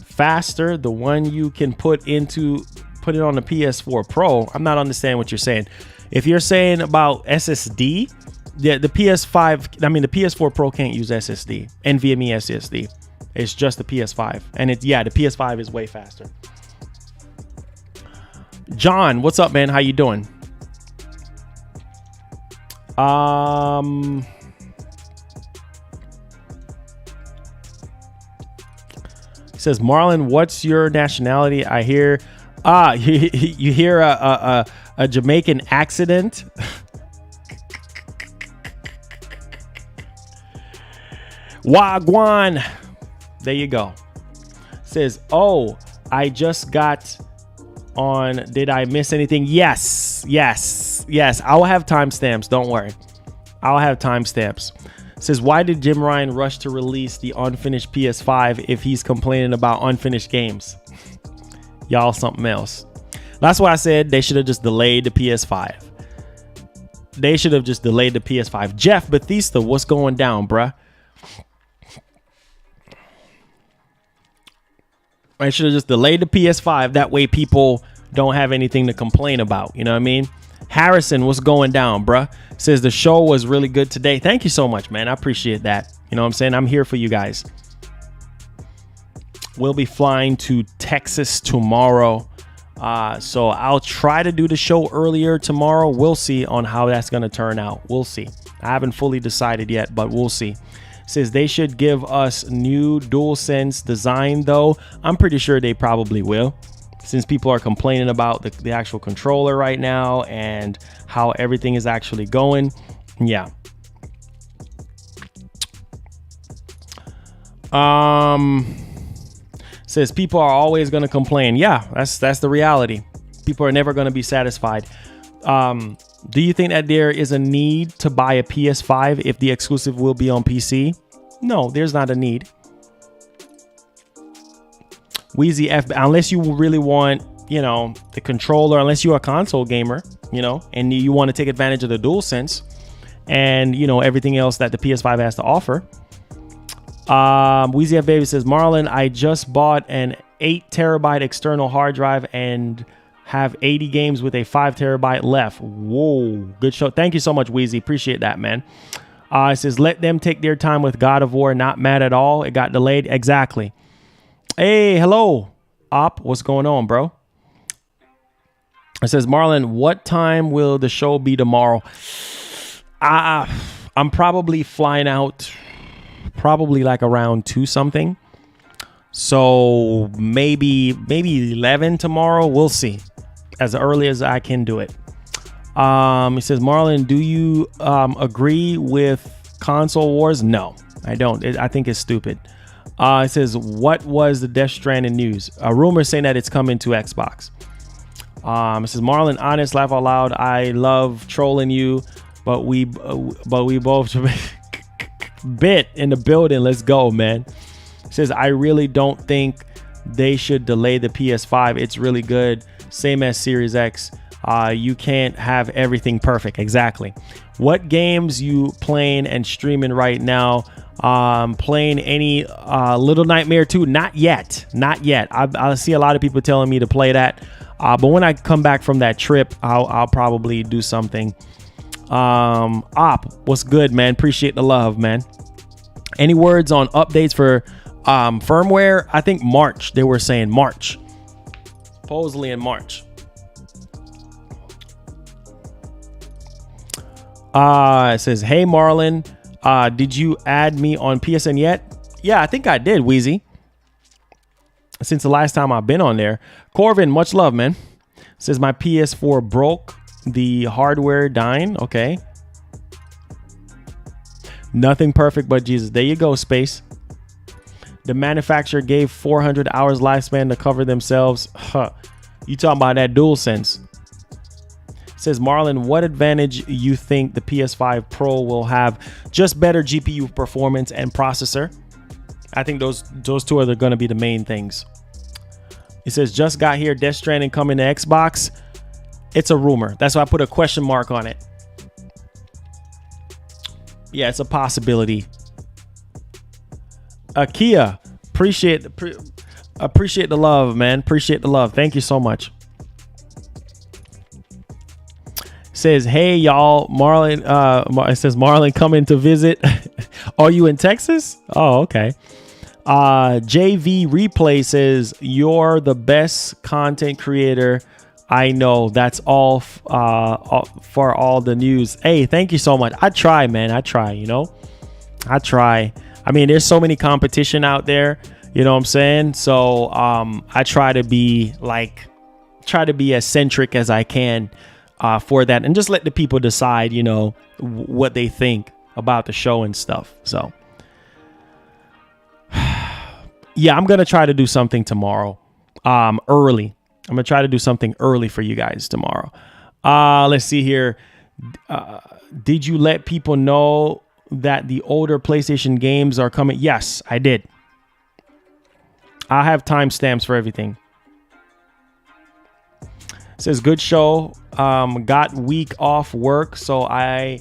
faster, the one you can put it on the PS4 Pro? I'm not understanding what you're saying. If you're saying about SSD, yeah, the PS4 Pro can't use SSD, NVMe SSD. It's just the PS5, and the PS5 is way faster. John, what's up, man? How you doing? He says, Marlon, what's your nationality? I hear, you hear a Jamaican accident. Wagwan. There you go. Says, oh, I just got on. Did I miss anything? Yes. I will have timestamps. Don't worry. I'll have timestamps. Says, why did Jim Ryan rush to release the unfinished PS5 if he's complaining about unfinished games? Y'all something else. That's why I said they should have just delayed the PS5. They should have just delayed the PS5. Jeff Batista, what's going down, bruh? I should have just delayed the PS5. That way people don't have anything to complain about. You know what I mean? Harrison, what's going down, bruh? Says the show was really good today. Thank you so much, man. I appreciate that. You know what I'm saying? I'm here for you guys. We'll be flying to Texas tomorrow. So I'll try to do the show earlier tomorrow. We'll see on how that's going to turn out. We'll see. I haven't fully decided yet, but we'll see. Says they should give us new DualSense design, though. I'm pretty sure they probably will, since people are complaining about the actual controller right now and how everything is actually going. Yeah. Says people are always going to complain. Yeah, that's the reality. People are never going to be satisfied. Do you think that there is a need to buy a PS5 if the exclusive will be on PC? No, there's not a need. Wheezy F, unless you really want, the controller, unless you're a console gamer, and you want to take advantage of the DualSense and, everything else that the PS5 has to offer. Wheezy F Baby says, Marlon, I just bought an 8 terabyte external hard drive and have 80 games with a 5 terabyte left. Whoa, good show. Thank you so much, Wheezy. Appreciate that, man. It says, let them take their time with God of War. Not mad at all. It got delayed. Exactly. Hey, hello, Op. What's going on, bro? It says, Marlon, what time will the show be tomorrow? I'm probably flying out probably like around 2 something. So maybe 11 tomorrow. We'll see. As early as I can do it. He says, Marlon, do you agree with console wars? No, I don't. I think it's stupid. It says, what was the Death Stranding news? A rumor saying that it's coming to Xbox. It says, Marlon, honest, laugh out loud. I love trolling you, but we both bit in the building. Let's go, man. It says, I really don't think they should delay the PS5. It's really good. Same as Series X. You can't have everything perfect. Exactly. What games you playing and streaming right now? Playing any Little Nightmare 2? Not yet. I see a lot of people telling me to play that. But when I come back from that trip, I'll probably do something. Op, what's good, man? Appreciate the love, man. Any words on updates for firmware? I think March. They were saying March. Supposedly in March. It says, hey, Marlon, did you add me on PSN yet? Yeah, I think I did, Wheezy. Since the last time I've been on there. Corvin, much love, man. It says, my PS4 broke. The hardware dying. Okay. Nothing perfect but Jesus. There you go, Space. The manufacturer gave 400 hours lifespan to cover themselves. Huh. You talking about that DualSense. Says, Marlon, what advantage you think the PS5 Pro will have? Just better GPU performance and processor. I think those two are going to be the main things. It says, just got here. Death Stranding coming to Xbox. It's a rumor. That's why I put a question mark on it. Yeah, it's a possibility. Akia, appreciate the love, man. Appreciate the love. Thank you so much. Says, hey, y'all, Marlon. It says, Marlon coming to visit. Are you in Texas? Oh, okay. JV Replay says, you're the best content creator I know that's all for all the news. Hey, thank you so much. I try, man. I try, you know. I try. I mean, there's so many competition out there, you know what I'm saying? So I try to be as centric as I can for that, and just let the people decide, you know, what they think about the show and stuff. So yeah, I'm gonna try to do something tomorrow early. I'm gonna try to do something early for you guys tomorrow. Let's see here. Did you let people know that the older PlayStation games are coming? Yes, I did. I have timestamps for everything. It says good show. Got week off work, so I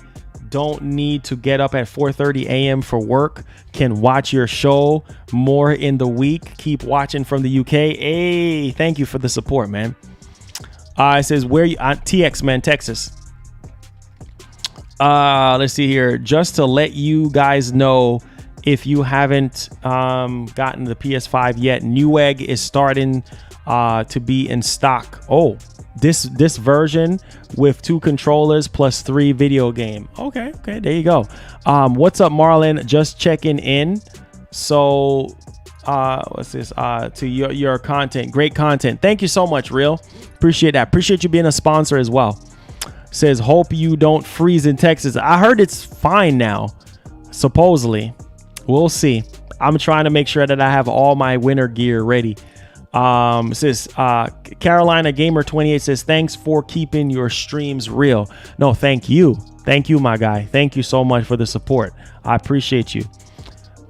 don't need to get up at 4:30 a.m. for work. Can watch your show more in the week. Keep watching from the UK. Hey, thank you for the support, man. It says where you TX, man, Texas. Let's see here. Just to let you guys know, if you haven't gotten the PS5 yet, Newegg is starting to be in stock. Oh, this version with 2 controllers plus 3 video game. Okay, there you go. What's up, Marlon? Just checking in. So what's this? To your content, great content. Thank you so much, Real. Appreciate that. Appreciate you being a sponsor as well. Says hope you don't freeze in Texas. I heard it's fine now, supposedly. We'll see. I'm trying to make sure that I have all my winter gear ready. Says Carolina Gamer 28 says thanks for keeping your streams real. No, thank you, my guy. Thank you so much for the support. I appreciate you.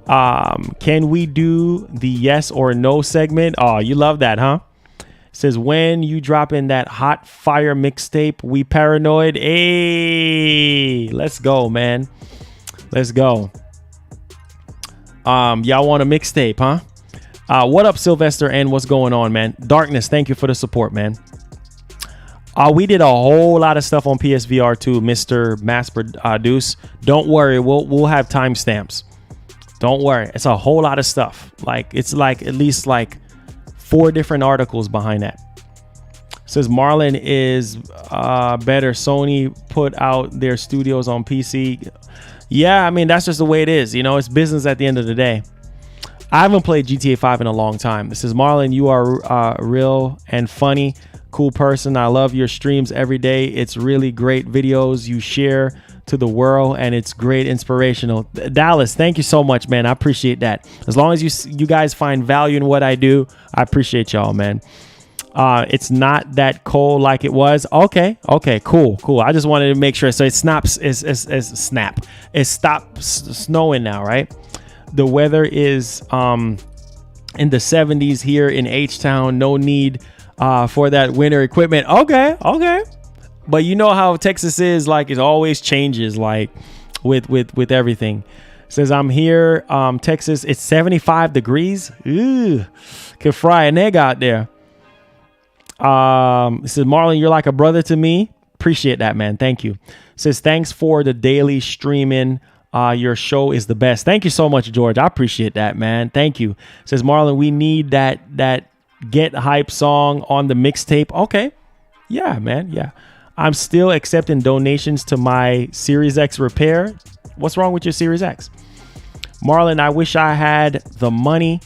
Can we do the yes or no segment? Oh, you love that, huh? Says when you drop in that hot fire mixtape, we paranoid. Hey, let's go, man. Let's go. Y'all want a mixtape, huh? What up, Sylvester, and what's going on, man? Darkness, thank you for the support, man. We did a whole lot of stuff on PSVR too, Mr. Mass Produce. Don't worry, we'll have timestamps. Don't worry, it's a whole lot of stuff. Like it's like at least like 4 different articles behind that. Says Marlon is better. Sony put out their studios on PC. Yeah, I mean that's just the way it is. You know, it's business at the end of the day. I haven't played GTA 5 in a long time. This is Marlon. You are real and funny, cool person. I love your streams every day. It's really great videos you share to the world, and it's great inspirational. Dallas, thank you so much, man. I appreciate that. As long as you guys find value in what I do, I appreciate y'all, man. It's not that cold like it was. Okay, cool. I just wanted to make sure. So it stopped snowing now, right? The weather is in the 70s here in H-Town. No need for that winter equipment. Okay. But you know how Texas is, like it always changes, like with everything. Says I'm here, Texas. It's 75 degrees. Ooh, can fry an egg out there. Says Marlon, you're like a brother to me. Appreciate that, man. Thank you. Says thanks for the daily streaming. Your show is the best. Thank you so much, George. I appreciate that, man. Thank you. Says Marlon, we need that get hype song on the mixtape. Okay. Yeah, man. Yeah. I'm still accepting donations to my Series X repair. What's wrong with your Series X? Marlon, I wish I had the money.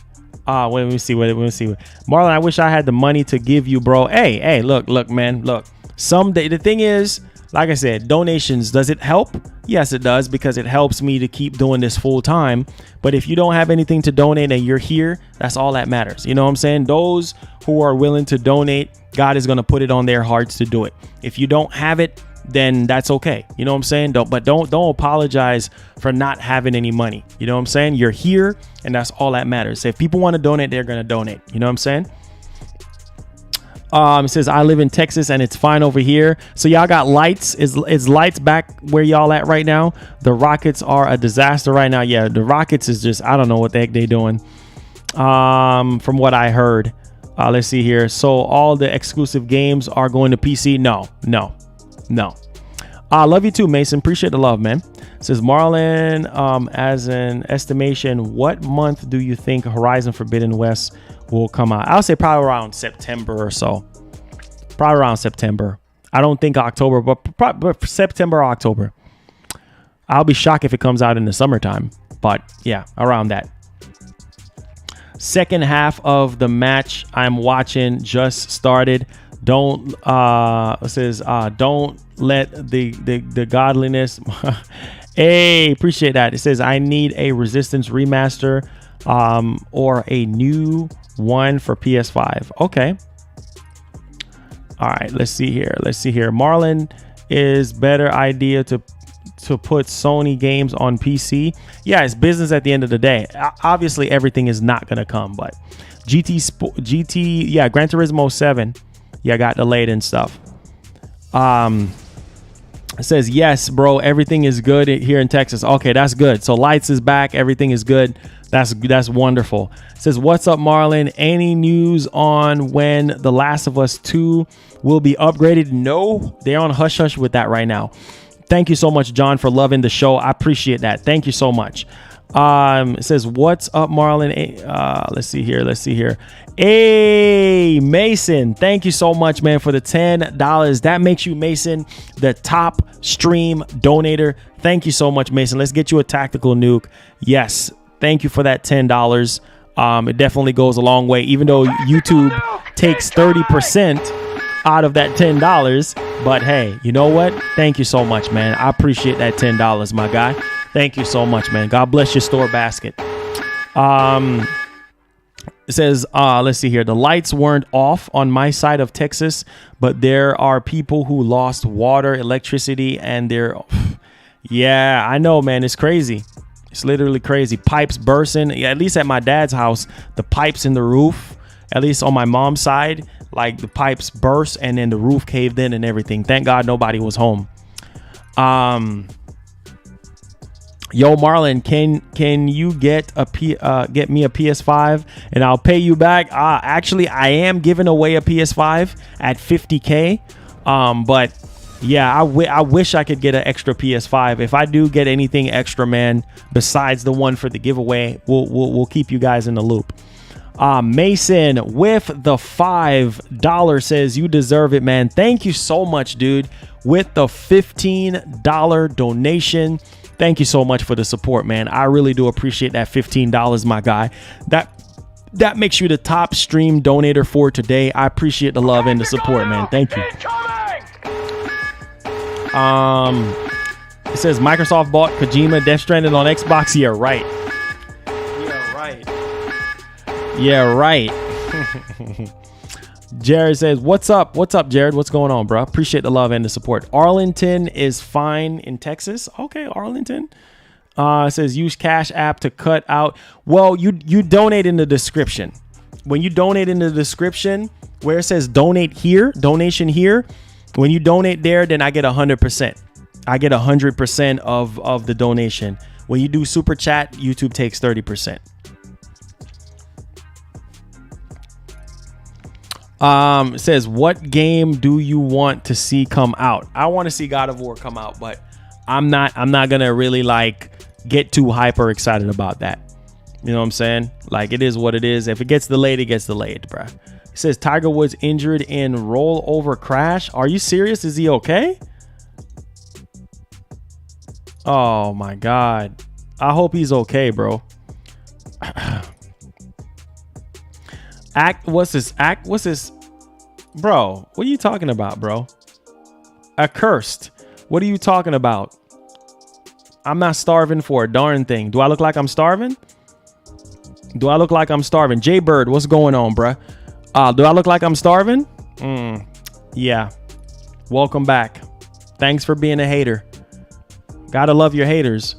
Let me see. Marlon, I wish I had the money to give you, bro. Hey, look, man. Look, someday, the thing is, like I said, donations, does it help? Yes, it does, because it helps me to keep doing this full time. But if you don't have anything to donate and you're here, that's all that matters. You know what I'm saying? Those who are willing to donate, God is going to put it on their hearts to do it. If you don't have it, then that's okay. You know what I'm saying? Don't apologize for not having any money. You know what I'm saying? You're here, and that's all that matters. So if people want to donate, they're going to donate. You know what I'm saying? It says I live in Texas and it's fine over here. So y'all got lights. Is lights back where y'all at right now? The Rockets are a disaster right now. Yeah, the Rockets is just, I don't know what the heck they doing. From what I heard. Let's see here. So all the exclusive games are going to PC. No. I love you too, Mason. Appreciate the love, man. It says Marlon, as an estimation, what month do you think Horizon Forbidden West will come out? I'll say probably around September or so. Probably around September. I don't think October, but September or October. I'll be shocked if it comes out in the summertime. But yeah, around that. Second half of the match I'm watching just started. Don't let the godliness. Hey, appreciate that. It says I need a Resistance remaster or a new one for PS5. Okay. All right, let's see here. Marlon is better idea to put Sony games on PC. Yeah, it's business at the end of the day. Obviously, everything is not going to come, but Gran Turismo 7, yeah, got delayed and stuff. It says, yes, bro, everything is good here in Texas. Okay, that's good. So Lights is back. Everything is good. That's wonderful. It says, what's up, Marlon? Any news on when The Last of Us 2 will be upgraded? No, they're on hush hush with that right now. Thank you so much, John, for loving the show. I appreciate that. Thank you so much. It says, what's up, Marlon? Let's see here. Hey, Mason, thank you so much, man, for the $10. That makes you, Mason, the top stream donator. Thank you so much, Mason. Let's get you a tactical nuke. Yes, thank you for that $10. It definitely goes a long way, even though YouTube takes 30% out of that $10. But hey, you know what? Thank you so much, man. I appreciate that $10, my guy. Thank you so much, man. God bless your store basket. It says, let's see here. The lights weren't off on my side of Texas, but there are people who lost water, electricity, and yeah, I know, man. It's crazy. It's literally crazy. Pipes bursting. Yeah, at least at my dad's house, the pipes in the roof, at least on my mom's side, like the pipes burst and then the roof caved in and everything. Thank God nobody was home. Yo, Marlon, can you get me a PS5 and I'll pay you back? Actually, I am giving away a PS5 at $50K. But yeah, I wish I could get an extra PS5. If I do get anything extra, man, besides the one for the giveaway, we'll keep you guys in the loop. Mason with the $5 says you deserve it, man. Thank you so much, dude. With the $15 donation. Thank you so much for the support, man. I really do appreciate that $15, my guy. That makes you the top stream donator for today. I appreciate the love and the support, man. Thank you. It says Microsoft bought Kojima Death Stranding on Xbox. Yeah, right. Yeah, right. Jared says, what's up? What's up, Jared? What's going on, bro? Appreciate the love and the support. Arlington is fine in Texas. Okay, Arlington. It says use Cash App to cut out. Well, you donate in the description. When you donate in the description where it says donate here, donation here, when you donate there, then I get 100%. I get 100% of the donation. When you do super chat, YouTube takes 30%. It says, what game do you want to see come out? I want to see God of War come out, but I'm not gonna really like get too hyper excited about that. You know what I'm saying? Like, it is what it is. If it gets delayed, it gets delayed, bruh. It says Tiger Woods injured in rollover crash. Are you serious? Is he okay? Oh my God. I hope he's okay, bro. What's this? Bro, what are you talking about, bro? Accursed. What are you talking about? I'm not starving for a darn thing. Do I look like I'm starving? Jaybird, what's going on, bruh? Do I look like I'm starving? Yeah. Welcome back. Thanks for being a hater. Gotta love your haters.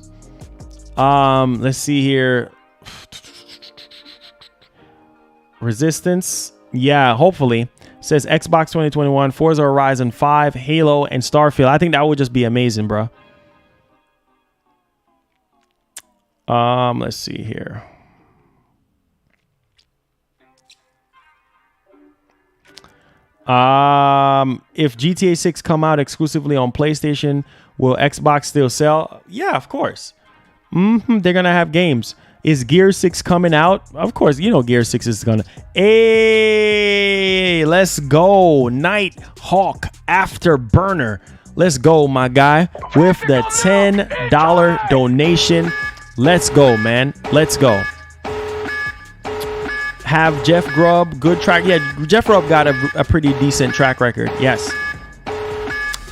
Let's see here. Resistance. Yeah, hopefully. Says Xbox 2021, Forza Horizon 5, Halo, and Starfield. I think that would just be amazing, bro. Let's see here. If GTA 6 come out exclusively on PlayStation, will Xbox still sell? Yeah, of course. They're gonna have games. Is Gear 6 coming out? Of course, you know Gear 6 is gonna. Hey, let's go. Nighthawk Afterburner. Let's go, my guy, with the $10 donation. Let's go, man. Let's go. Have Jeff Grubb, good track. Yeah, Jeff Grubb got a pretty decent track record. Yes.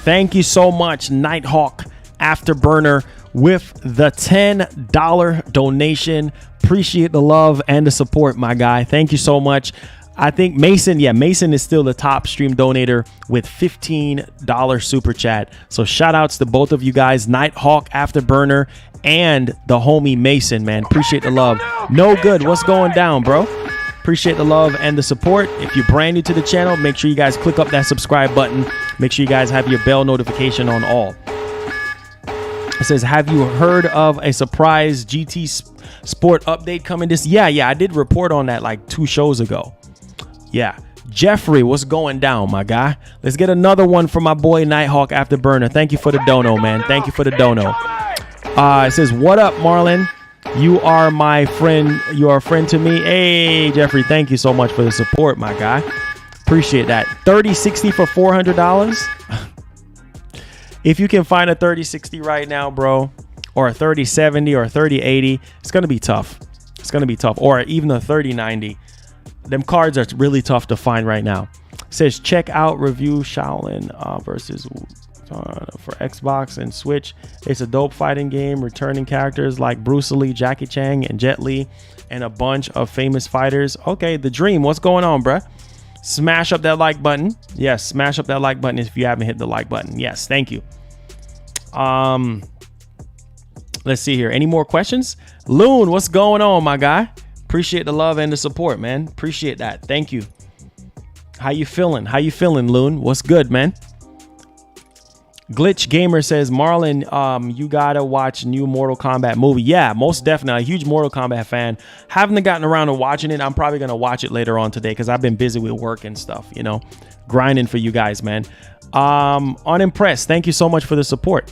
Thank you so much, Nighthawk Afterburner, with the $10 donation. Appreciate the love and the support, my guy. Thank you so much. I think Mason, Mason is still the top stream donator with $15 super chat. So shout outs to both of you guys, Nighthawk Afterburner and the homie Mason, man. Appreciate the love. No good. What's going down, bro? Appreciate the love and the support. If you're brand new to the channel, make sure you guys click up that subscribe button. Make sure you guys have your bell notification on all. It says, have you heard of a surprise GT Sport update coming this? Yeah, I did report on that like 2 shows ago. Yeah. Jeffrey, what's going down, my guy? Let's get another one from my boy Nighthawk Afterburner. Thank you for the dono, man. Thank you for the dono. It says, what up, Marlon? You are my friend. You are a friend to me. Hey, Jeffrey, thank you so much for the support, my guy. Appreciate that. 3060 for $400. If you can find a 3060 right now, bro, or a 3070 or a 3080, it's going to be tough. It's going to be tough. Or even a 3090. Them cards are really tough to find right now. It says, check out review Shaolin versus for Xbox and Switch. It's a dope fighting game, returning characters like Bruce Lee, Jackie Chan, and Jet Li, and a bunch of famous fighters. Okay, The Dream, what's going on, bruh? Smash up that like button. Yes, smash up that like button if you haven't hit the like button. Yes, thank you. Let's see here. Any more questions? Loon, what's going on, my guy? Appreciate the love and the support, man. Appreciate that. Thank you. How you feeling? How you feeling, Loon? What's good, man? Glitch Gamer says, Marlon, you gotta watch new Mortal Kombat movie. Yeah, most definitely. A huge Mortal Kombat fan. Haven't gotten around to watching it. I'm probably gonna watch it later on today because I've been busy with work and stuff, you know, grinding for you guys, man. Unimpressed. Thank you so much for the support.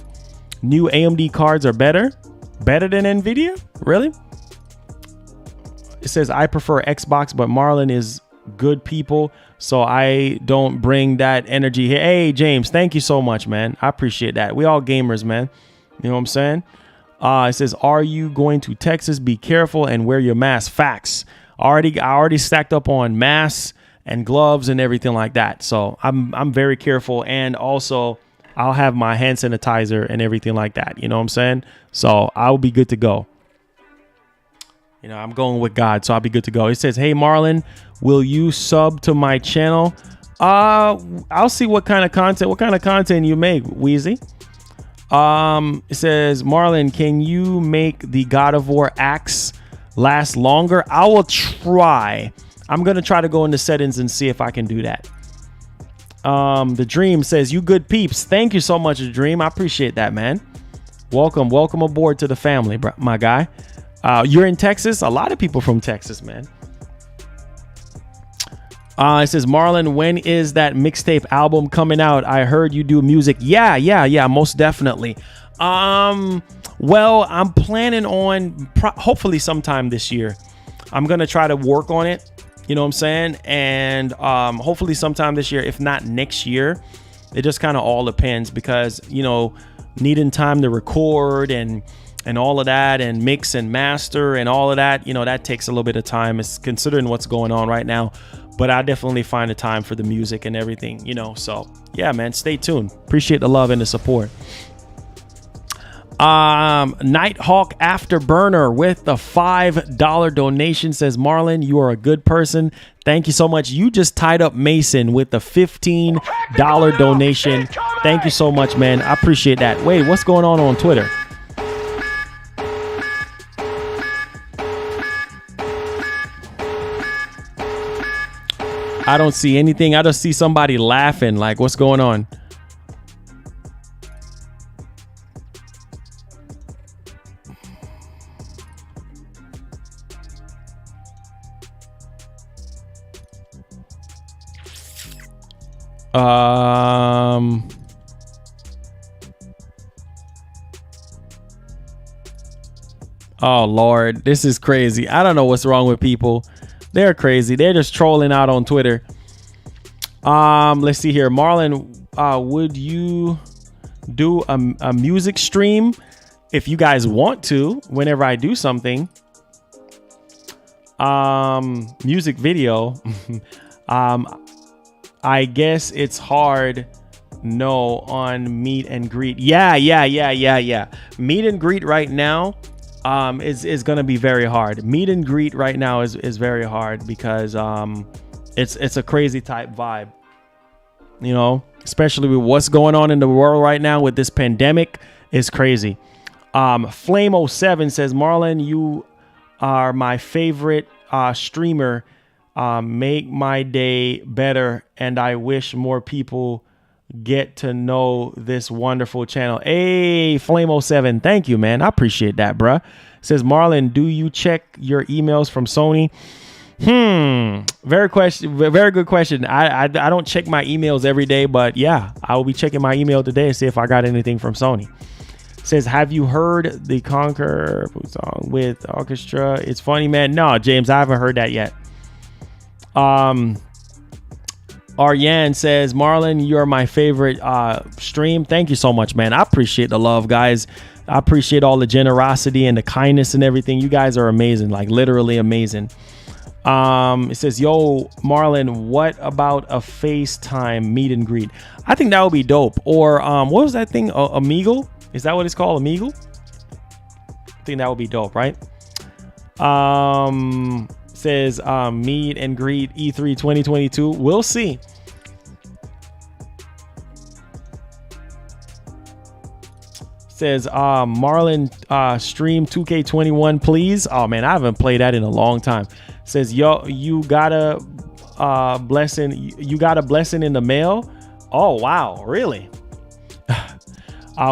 New AMD cards are better than Nvidia. Really? It says, I prefer Xbox, but Marlon is good people, so I don't bring that energy here. Hey, James, thank you so much, man. I appreciate that. We all gamers, man. You know what I'm saying? It says, are you going to Texas? Be careful and wear your mask. Facts. I already stacked up on masks and gloves and everything like that. So I'm very careful, and also I'll have my hand sanitizer and everything like that. You know what I'm saying? So I'll be good to go. You know, I'm going with God, so I'll be good to go. It says, hey, Marlon, will you sub to my channel? I'll see what kind of content you make, Wheezy. It says, Marlon, can you make the God of War axe last longer? I will try. I'm going to try to go into settings and see if I can do that. The Dream says, you good peeps. Thank you so much, Dream. I appreciate that, man. Welcome aboard to the family, my guy. You're in Texas. A lot of people from Texas, man. It says, Marlon, when is that mixtape album coming out? I heard you do music. Yeah, most definitely. Well, I'm planning on hopefully sometime this year. I'm going to try to work on it. You know what I'm saying? And hopefully sometime this year, if not next year. It just kind of all depends because, you know, needing time to record and all of that and mix and master and all of that, you know, that takes a little bit of time. It's considering what's going on right now, but I definitely find the time for the music and everything, you know. So yeah, man, stay tuned. Appreciate the love and the support. Nighthawk Afterburner with the $5 donation says, Marlon, you are a good person. Thank you so much. You just tied up Mason with the $15 donation. Thank you so much, man. I appreciate that. Wait, what's going on Twitter? I don't see anything. I just see somebody laughing. Like, what's going on? Oh Lord, this is crazy. I don't know what's wrong with people. They're crazy. They're just trolling out on Twitter. Let's see here. Marlon, would you do a music stream if you guys want to whenever I do something? Music video. I guess it's hard. No, on meet and greet. Yeah. Meet and greet right now is gonna be very hard. Meet and greet right now is very hard because it's a crazy type vibe, you know, especially with what's going on in the world right now with this pandemic. Is crazy. Flame 07 says, Marlon, you are my favorite streamer. Make my day better, and I wish more people get to know this wonderful channel. Hey, Flame 07, thank you, man. I appreciate that, bruh. Says, Marlon, do you check your emails from Sony? Very good question. I don't check my emails every day, but yeah, I will be checking my email today and see if I got anything from Sony. Says, have you heard the Conquer song with orchestra? It's funny, man. No, James, I haven't heard that yet. Aryan says, Marlon, you're my favorite stream. Thank you so much, man. I appreciate the love, guys. I appreciate all the generosity and the kindness and everything. You guys are amazing, like literally amazing. It says, yo, Marlon, what about a FaceTime meet and greet? I think that would be dope. Or what was that thing? Amigo? Is that what it's called? Amigo? I think that would be dope, right? Says meet and greet E3 2022. We'll see. Says Marlon, stream 2K21 please. Oh man, I haven't played that in a long time. Says, yo, you got a blessing in the mail. Oh wow, really?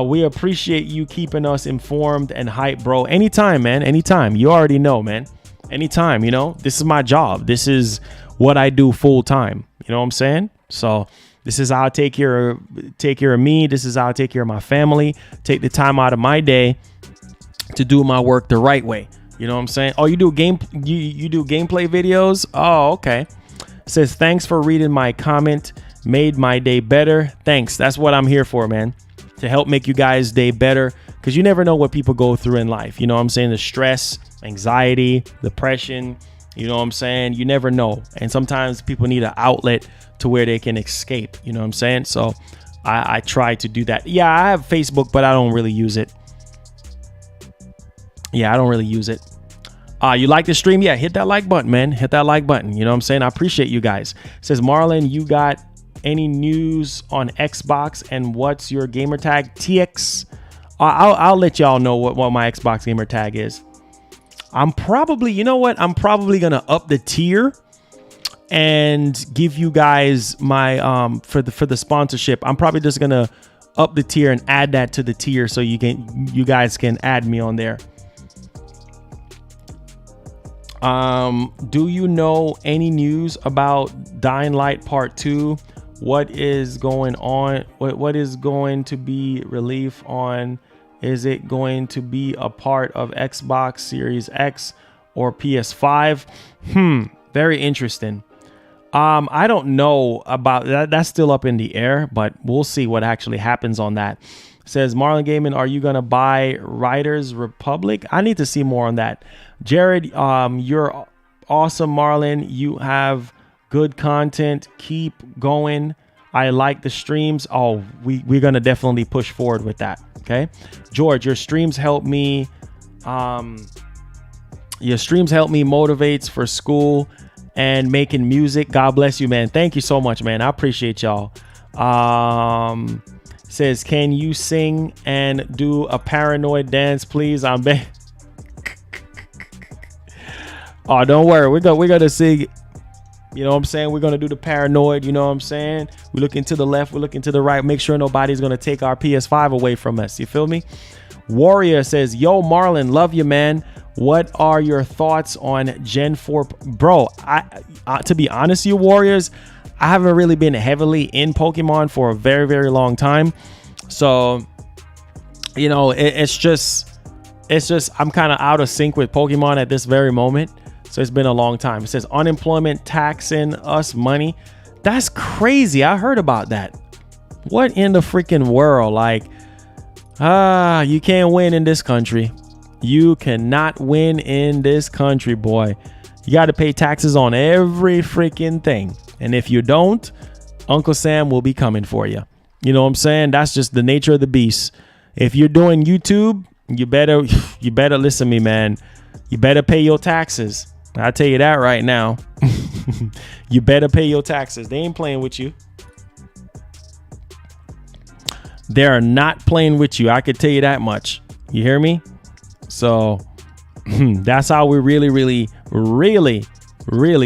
We appreciate you keeping us informed and hype, bro. Anytime, man. Anytime. You already know, man. Anytime, you know, this is my job. This is what I do full time. You know what I'm saying? So this is how I take care of me. This is how I take care of my family. Take the time out of my day to do my work the right way. You know what I'm saying? Oh, you do you do gameplay videos? Oh, okay. Says, thanks for reading my comment. Made my day better. Thanks. That's what I'm here for, man. To help make you guys' day better. Because you never know what people go through in life. You know what I'm saying? The stress, anxiety, depression, you know what I'm saying? You never know. And sometimes people need an outlet to where they can escape. You know what I'm saying? So I try to do that. Yeah, I have Facebook, but I don't really use it. Yeah, I don't really use it. You like the stream? Yeah, hit that like button, man. Hit that like button. You know what I'm saying? I appreciate you guys. It says, Marlon, you got any news on Xbox and what's your gamer tag? TX. I'll let y'all know what my Xbox gamer tag is. I'm probably, you know what? I'm probably going to up the tier and give you guys my, for the sponsorship. I'm probably just going to up the tier and add that to the tier so you guys can add me on there. Do you know any news about Dying Light Part 2? What is going on? What is going to be relief on? Is it going to be a part of Xbox Series X or PS5? Very interesting. I don't know about that. That's still up in the air, but we'll see what actually happens on that. It says, Marlon Gaming, are you going to buy Riders Republic? I need to see more on that. Jared, you're awesome, Marlon. You have good content. Keep going. I like the streams. Oh, we're going to definitely push forward with that. Okay. George, your streams help me. Motivates for school and making music. God bless you, man. Thank you so much, man. I appreciate y'all. Says, can you sing and do a paranoid dance, please? I'm Oh, don't worry. We're gonna sing. You know what I'm saying? We're going to do the paranoid. You know what I'm saying? We're looking to the left. We're looking to the right. Make sure nobody's going to take our PS5 away from us. You feel me? Warrior says, yo, Marlon, love you, man. What are your thoughts on Gen 4? Bro, to be honest, you Warriors, I haven't really been heavily in Pokemon for a very, very long time. So, you know, it's just, it's just I'm kind of out of sync with Pokemon at this very moment. So it's been a long time. It says unemployment taxing us money. That's crazy. I heard about that. What in the freaking world? Like, you can't win in this country. You cannot win in this country, boy. You got to pay taxes on every freaking thing. And if you don't, Uncle Sam will be coming for you. You know what I'm saying? That's just the nature of the beast. If you're doing YouTube, you better listen to me, man. You better pay your taxes. I'll tell you that right now. You better pay your taxes. They ain't playing with you. They're not playing with you. I could tell you that much. You hear me? So that's how we're really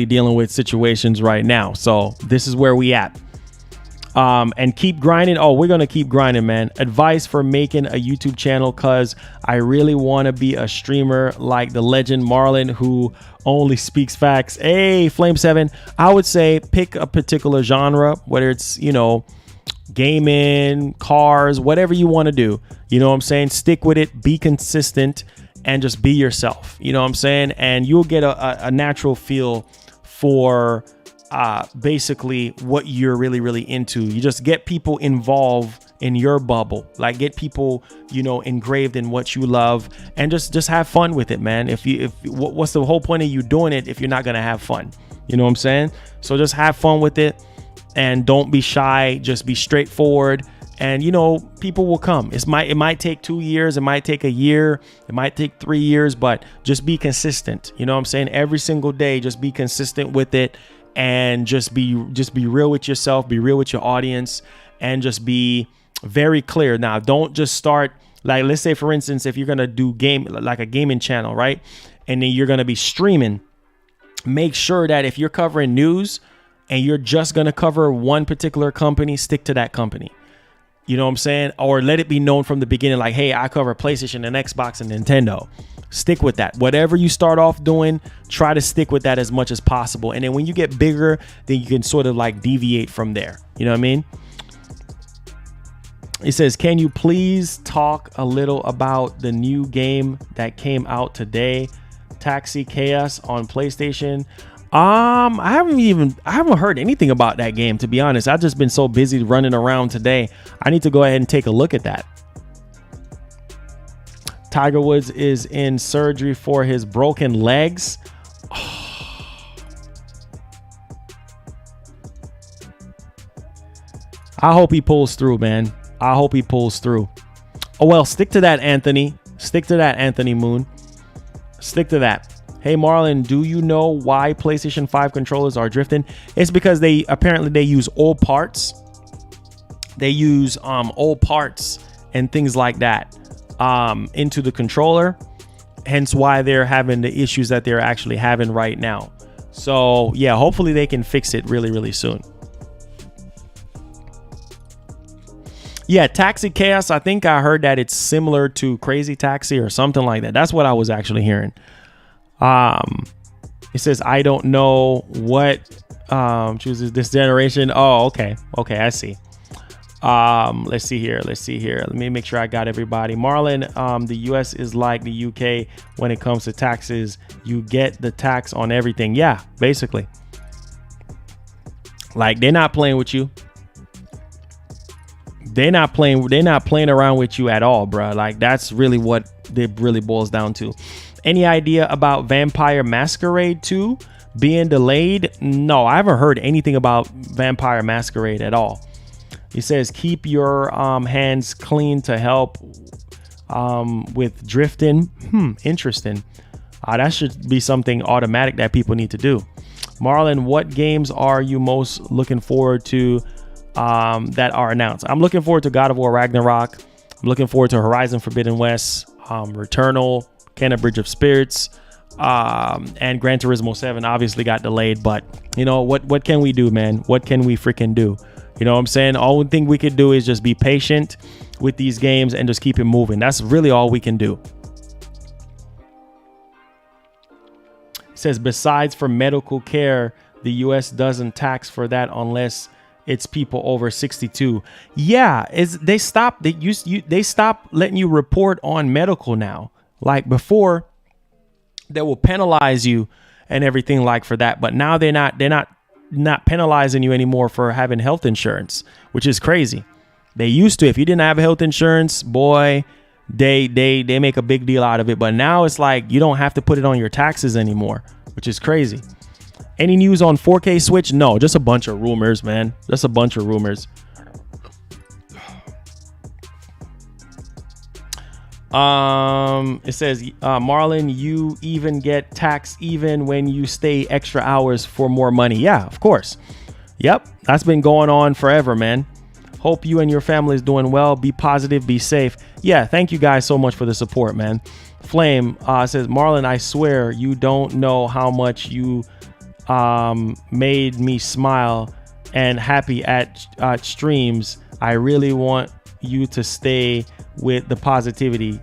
dealing with situations right now. So this is where we at. And keep grinding. Oh, we're going to keep grinding, man. Advice for making a YouTube channel, because I really want to be a streamer like the legend Marlon, who only speaks facts. Hey, Flame 7, I would say pick a particular genre, whether it's, you know, gaming, cars, whatever you want to do. You know what I'm saying? Stick with it, be consistent, and just be yourself. You know what I'm saying? And you'll get a natural feel for basically what you're really into. You just get people involved in your bubble, like get people, you know, engraved in what you love, and just have fun with it, man. What's the whole point of you doing it if you're not gonna have fun? You know what I'm saying? So just have fun with it, and don't be shy. Just be straightforward, and you know, people will come. It might take 2 years, it might take a year, it might take 3 years, but just be consistent. You know what I'm saying? Every single day, just be consistent with it, and just be real with yourself, be real with your audience, and just be very clear. Now, don't just start, like, let's say for instance, if you're gonna do like a gaming channel, right, and then you're gonna be streaming, make sure that if you're covering news and you're just gonna cover one particular company, stick to that company. You know what I'm saying? Or let it be known from the beginning, like, hey, I cover PlayStation and Xbox and Nintendo. Stick with that. Whatever you start off doing, try to stick with that as much as possible. And then when you get bigger, then you can sort of like deviate from there. You know what I mean? It says, can you please talk a little about the new game that came out today, Taxi Chaos on PlayStation? I haven't heard anything about that game, to be honest. I've just been so busy running around today. I need to go ahead and take a look at that. Tiger Woods is in surgery for his broken legs. I hope he pulls through, man. I hope he pulls through. Oh, well, stick to that, Anthony. Stick to that, Anthony Moon. Stick to that. Hey, Marlon, do you know why PlayStation 5 controllers are drifting? It's because they use old parts. They use old parts and things like that into the controller. Hence why they're having the issues that they're actually having right now. So, yeah, hopefully they can fix it really soon. Yeah, Taxi Chaos, I think I heard that it's similar to Crazy Taxi or something like that. That's what I was actually hearing. It says, I don't know what chooses this generation. Oh, okay, I see. Let's see here. Let me make sure I got everybody. Marlon, the US is like the UK when it comes to taxes. You get the tax on everything. Yeah, basically. Like, they're not playing with you. They're not playing around with you at all, bro. Like, that's really what it really boils down to. Any idea about Vampire Masquerade 2 being delayed? No, I haven't heard anything about Vampire Masquerade at all. He says, keep your hands clean to help with drifting. Interesting. That should be something automatic that people need to do. Marlon, what games are you most looking forward to that are announced? I'm looking forward to God of War Ragnarok. I'm looking forward to Horizon Forbidden West, Returnal, Kenna Bridge of Spirits, and Gran Turismo 7 obviously got delayed, but you know what can we do, man? What can we freaking do? You know what I'm saying? All thing we could do is just be patient with these games and just keep it moving. That's really all we can do. It says, besides for medical care, the US doesn't tax for that unless it's people over 62. Yeah, they stopped letting you report on medical now. Like before, they will penalize you and everything like for that. But now they're not penalizing you anymore for having health insurance, which is crazy. They used to. If you didn't have health insurance, boy, they make a big deal out of it. But now it's like you don't have to put it on your taxes anymore, which is crazy. Any news on 4K Switch? No, just a bunch of rumors, man. Just a bunch of rumors. It says, Marlon, you even get taxed even when you stay extra hours for more money. Yeah, of course. Yep, that's been going on forever, man. Hope you and your family is doing well. Be positive, be safe. Yeah, thank you guys so much for the support, man. Flame says, Marlon, I swear you don't know how much you made me smile and happy at streams. I really want you to stay with the positivity.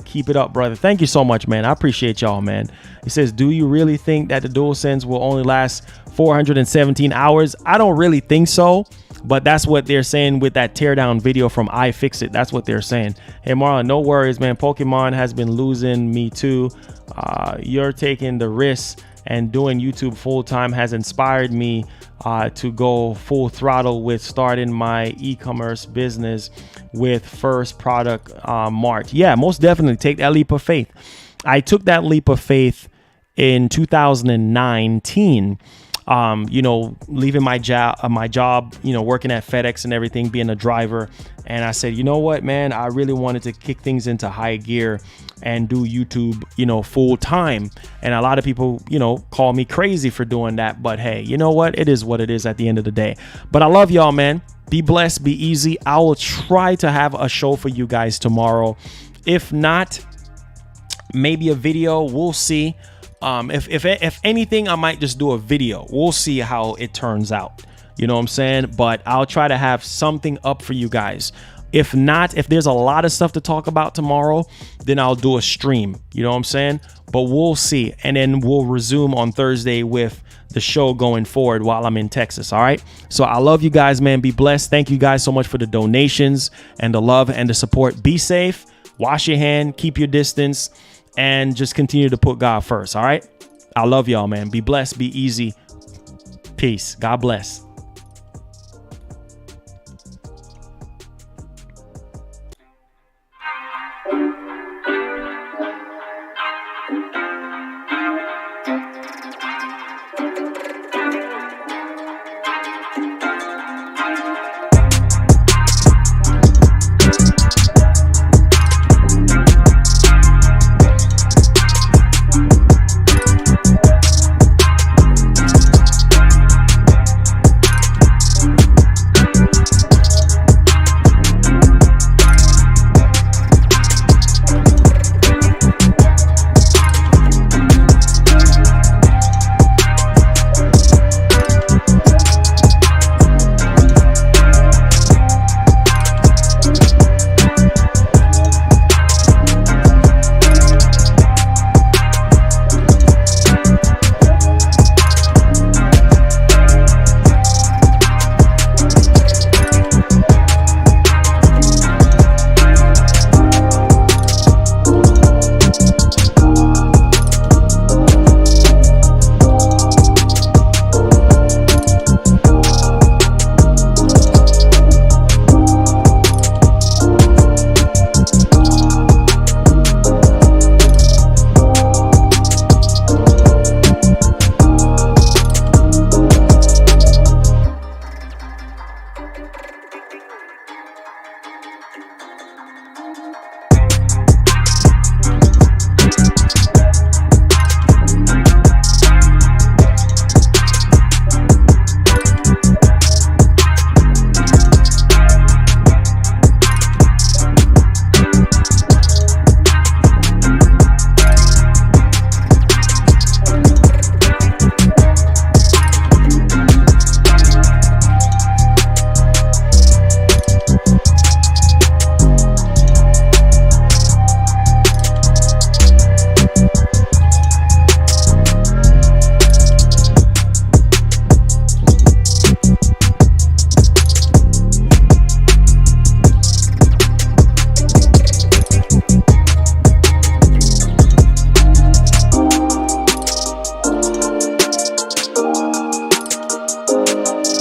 Keep it up, brother. Thank you so much, man. I appreciate y'all, man. He says, do you really think that the DualSense will only last 417 hours? I don't really think so, but that's what they're saying with that teardown video from iFixit. That's what they're saying. Hey, Marlon, no worries, man. Pokemon has been losing me too. You're taking the risks, and doing YouTube full time has inspired me to go full throttle with starting my e-commerce business with first product March. Yeah, most definitely take that leap of faith. I took that leap of faith in 2019. Leaving my job, working at FedEx and everything, being a driver. And I said, you know what, man, I really wanted to kick things into high gear and do YouTube, full time. And a lot of people, call me crazy for doing that. But hey, you know what? It is what it is at the end of the day. But I love y'all, man. Be blessed, be easy. I will try to have a show for you guys tomorrow. If not, maybe a video. We'll see. If anything, I might just do a video. We'll see how it turns out. You know what I'm saying? But I'll try to have something up for you guys. If not, if there's a lot of stuff to talk about tomorrow, then I'll do a stream. You know what I'm saying? But we'll see. And then we'll resume on Thursday with the show going forward while I'm in Texas. All right. So I love you guys, man. Be blessed. Thank you guys so much for the donations and the love and the support. Be safe. Wash your hand. Keep your distance. And just continue to put God first. All right. I love y'all, man. Be blessed. Be easy. Peace. God bless.